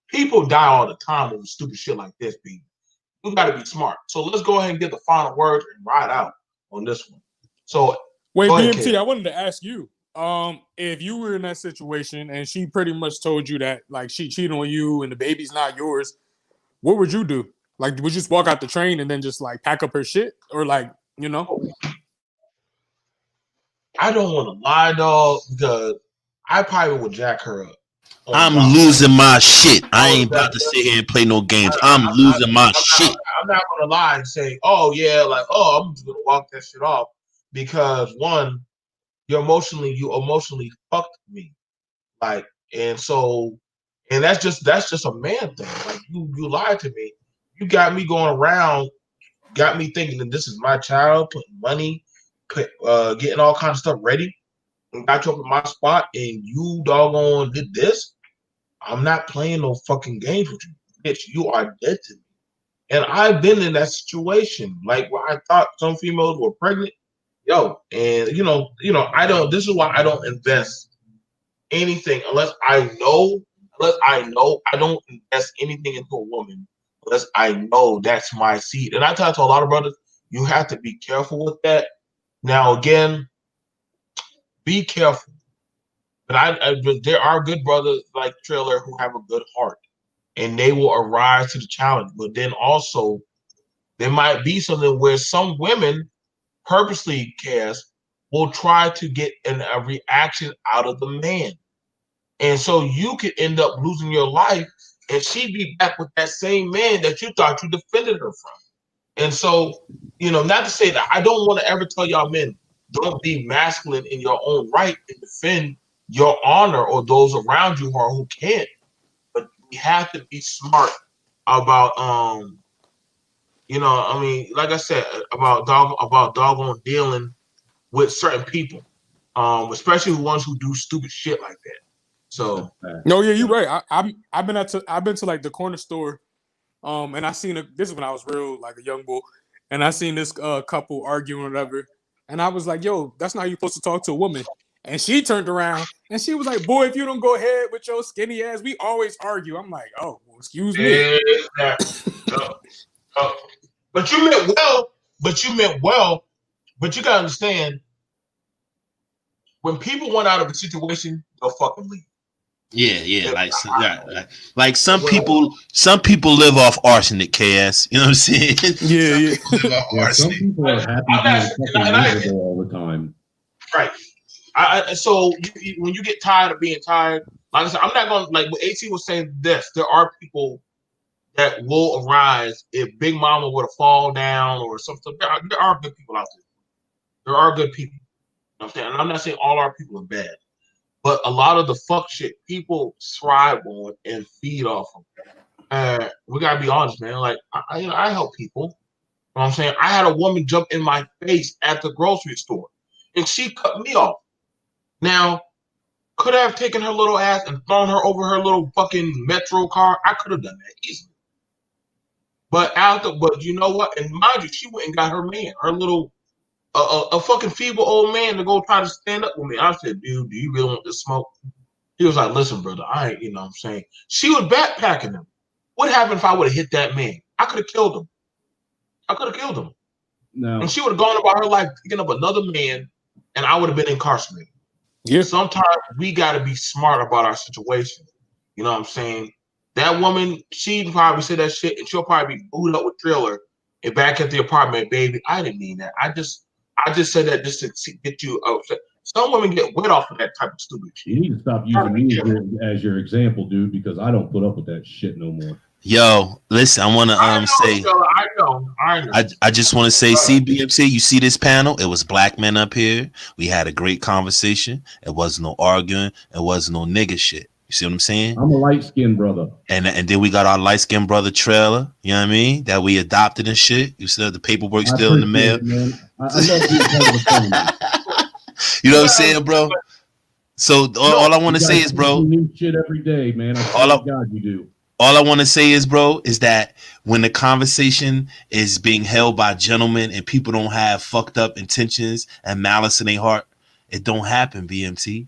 people die all the time over stupid shit like this, B. You got to be smart. So let's go ahead and get the final word and ride out on this one. So Wait, Go ahead, BMT, Kate. I wanted to ask you, if you were in that situation and she pretty much told you that like she cheated on you and the baby's not yours, what would you do? Like, would you just walk out the train and then just like pack up her shit, or like, you know? I don't want to lie, dog, because I probably would jack her up. I'm God. losing my shit. I Oh, ain't about to sit here and play no games. I, I'm losing my shit. I'm not gonna lie and say, oh yeah, like I'm just gonna walk that shit off because one, you emotionally fucked me, like, and so, and that's just a man thing. Like you lied to me, you got me going around, got me thinking that this is my child, putting money, getting all kinds of stuff ready, and got you up in my spot, and you doggone did this. I'm not playing no fucking games with you, bitch. You are dead to me. And I've been in that situation, like where I thought some females were pregnant, and I don't. This is why I don't invest anything unless I know I don't invest anything into a woman unless I know that's my seed. And I tell to a lot of brothers, you have to be careful with that. Now again, be careful. But there are good brothers like Trailer who have a good heart, and they will arise to the challenge. But then also, there might be something where some women purposely, Cass, will try to get a reaction out of the man. And so you could end up losing your life, and she'd be back with that same man that you thought you defended her from. And so, not to say that I don't want to ever tell y'all men, don't be masculine in your own right and defend your honor or those around you who can't. But we have to be smart about like I said, about doggone dealing with certain people, especially the ones who do stupid shit like that. So No, yeah, you're right. I've been to like the corner store, and I seen this is when I was real like a young boy, and I seen this couple arguing or whatever, and I was like, yo, that's not how you're supposed to talk to a woman. And she turned around and she was like, boy, if you don't go ahead with your skinny ass, we always argue. I'm like, oh, well, excuse me. But you meant well. But you gotta understand, when people want out of a situation, they'll fucking leave. Yeah, like some people live off arsenic, KS. You know what I'm saying? Yeah. Some people are happy being fucking miserable all the time. Right. So when you get tired of being tired, like I said, I'm not going to, like what AT was saying this, there are people that will arise if Big Mama were to fall down or something. There are good people out there. There are good people. You know what I'm saying? And I'm not saying all our people are bad, but a lot of the fuck shit people thrive on and feed off of. We got to be honest, man. Like, I help people. You know what I'm saying? I had a woman jump in my face at the grocery store, and she cut me off. Now, could I have taken her little ass and thrown her over her little fucking metro car? I could have done that easily. But you know what? And mind you, she went and got her man, her little, a fucking feeble old man to go try to stand up with me. I said, dude, do you really want this smoke? He was like, listen, brother, I ain't, you know what I'm saying? She was backpacking him. What happened if I would have hit that man? I could have killed him. No. And she would have gone about her life picking up another man, and I would have been incarcerated. Yeah. Sometimes we got to be smart about our situation. You know what I'm saying? That woman, she probably said that shit, and she'll probably be booed up with Trailer and back at the apartment, baby. I didn't mean that. I just said that just to get you upset. Some women get wet off of that type of stupid shit. You need to stop using me as your example, dude, because I don't put up with that shit no more. Yo, listen, I want to say, I know. I just want to say, CBMC, you see this panel? It was black men up here. We had a great conversation. It wasn't no arguing. It wasn't no nigga shit. You see what I'm saying? I'm a light-skinned brother. And then we got our light-skinned brother Trailer, you know what I mean? That we adopted and shit. You still the paperwork still in the mail. It, man. I love being part of the family. You know what I'm saying, bro? So all I want to say is, bro, new shit every day, man. God, you do. All I want to say is, bro, is that when the conversation is being held by gentlemen and people don't have fucked up intentions and malice in their heart, it don't happen, BMT.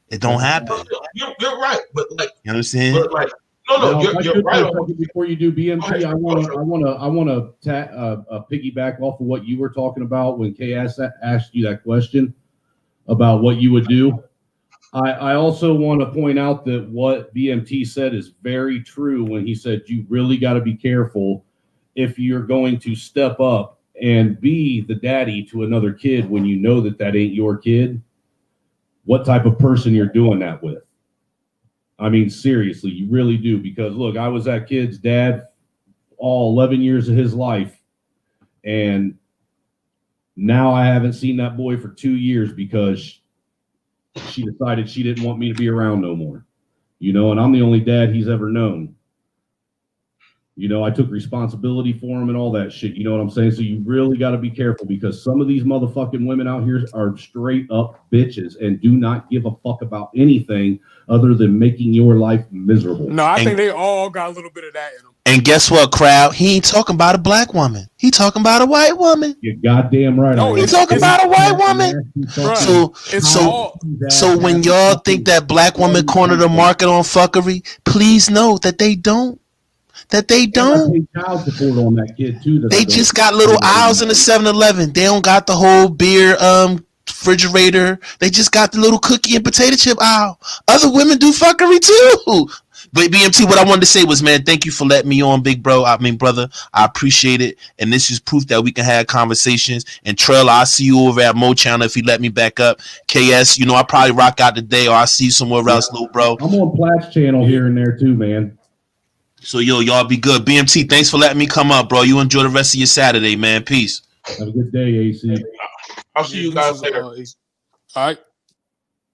It don't happen. You're right, but like, you know what I'm saying? But like, no, you're right. Before you do BMT, I want to piggyback off of what you were talking about when Kay asked you that question. about what you would do. I also want to point out that what BMT said is very true when he said you really got to be careful if you're going to step up and be the daddy to another kid when you know that that ain't your kid, what type of person you're doing that with. I mean, seriously, you really do. Because look, I was that kid's dad all 11 years of his life, and now I haven't seen that boy for 2 years because she decided she didn't want me to be around no more, you know, and I'm the only dad he's ever known. You know, I took responsibility for him and all that shit, you know what I'm saying? So you really got to be careful because some of these motherfucking women out here are straight up bitches and do not give a fuck about anything other than making your life miserable. No, I think they all got a little bit of that in them. And guess what, crowd? He ain't talking about a black woman. He talking about a white woman. You're goddamn right. No, He talking about a white woman. So when y'all think that black woman corner the market on fuckery, please know that they don't. That they don't. Child support on that kid too. They just got little aisles in the 7-Eleven. They don't got the whole beer refrigerator. They just got the little cookie and potato chip aisle. Other women do fuckery too. But BMT, what I wanted to say was, man, thank you for letting me on, big bro. I mean, brother, I appreciate it. And this is proof that we can have conversations. And Trell, I'll see you over at Mo Channel if you let me back up. KS, you know, I probably rock out today, or I'll see you somewhere else, little bro. I'm on Platt's channel here and there too, man. So, yo, y'all be good. BMT, thanks for letting me come up, bro. You enjoy the rest of your Saturday, man. Peace. Have a good day, AC. I'll see you guys later. All right.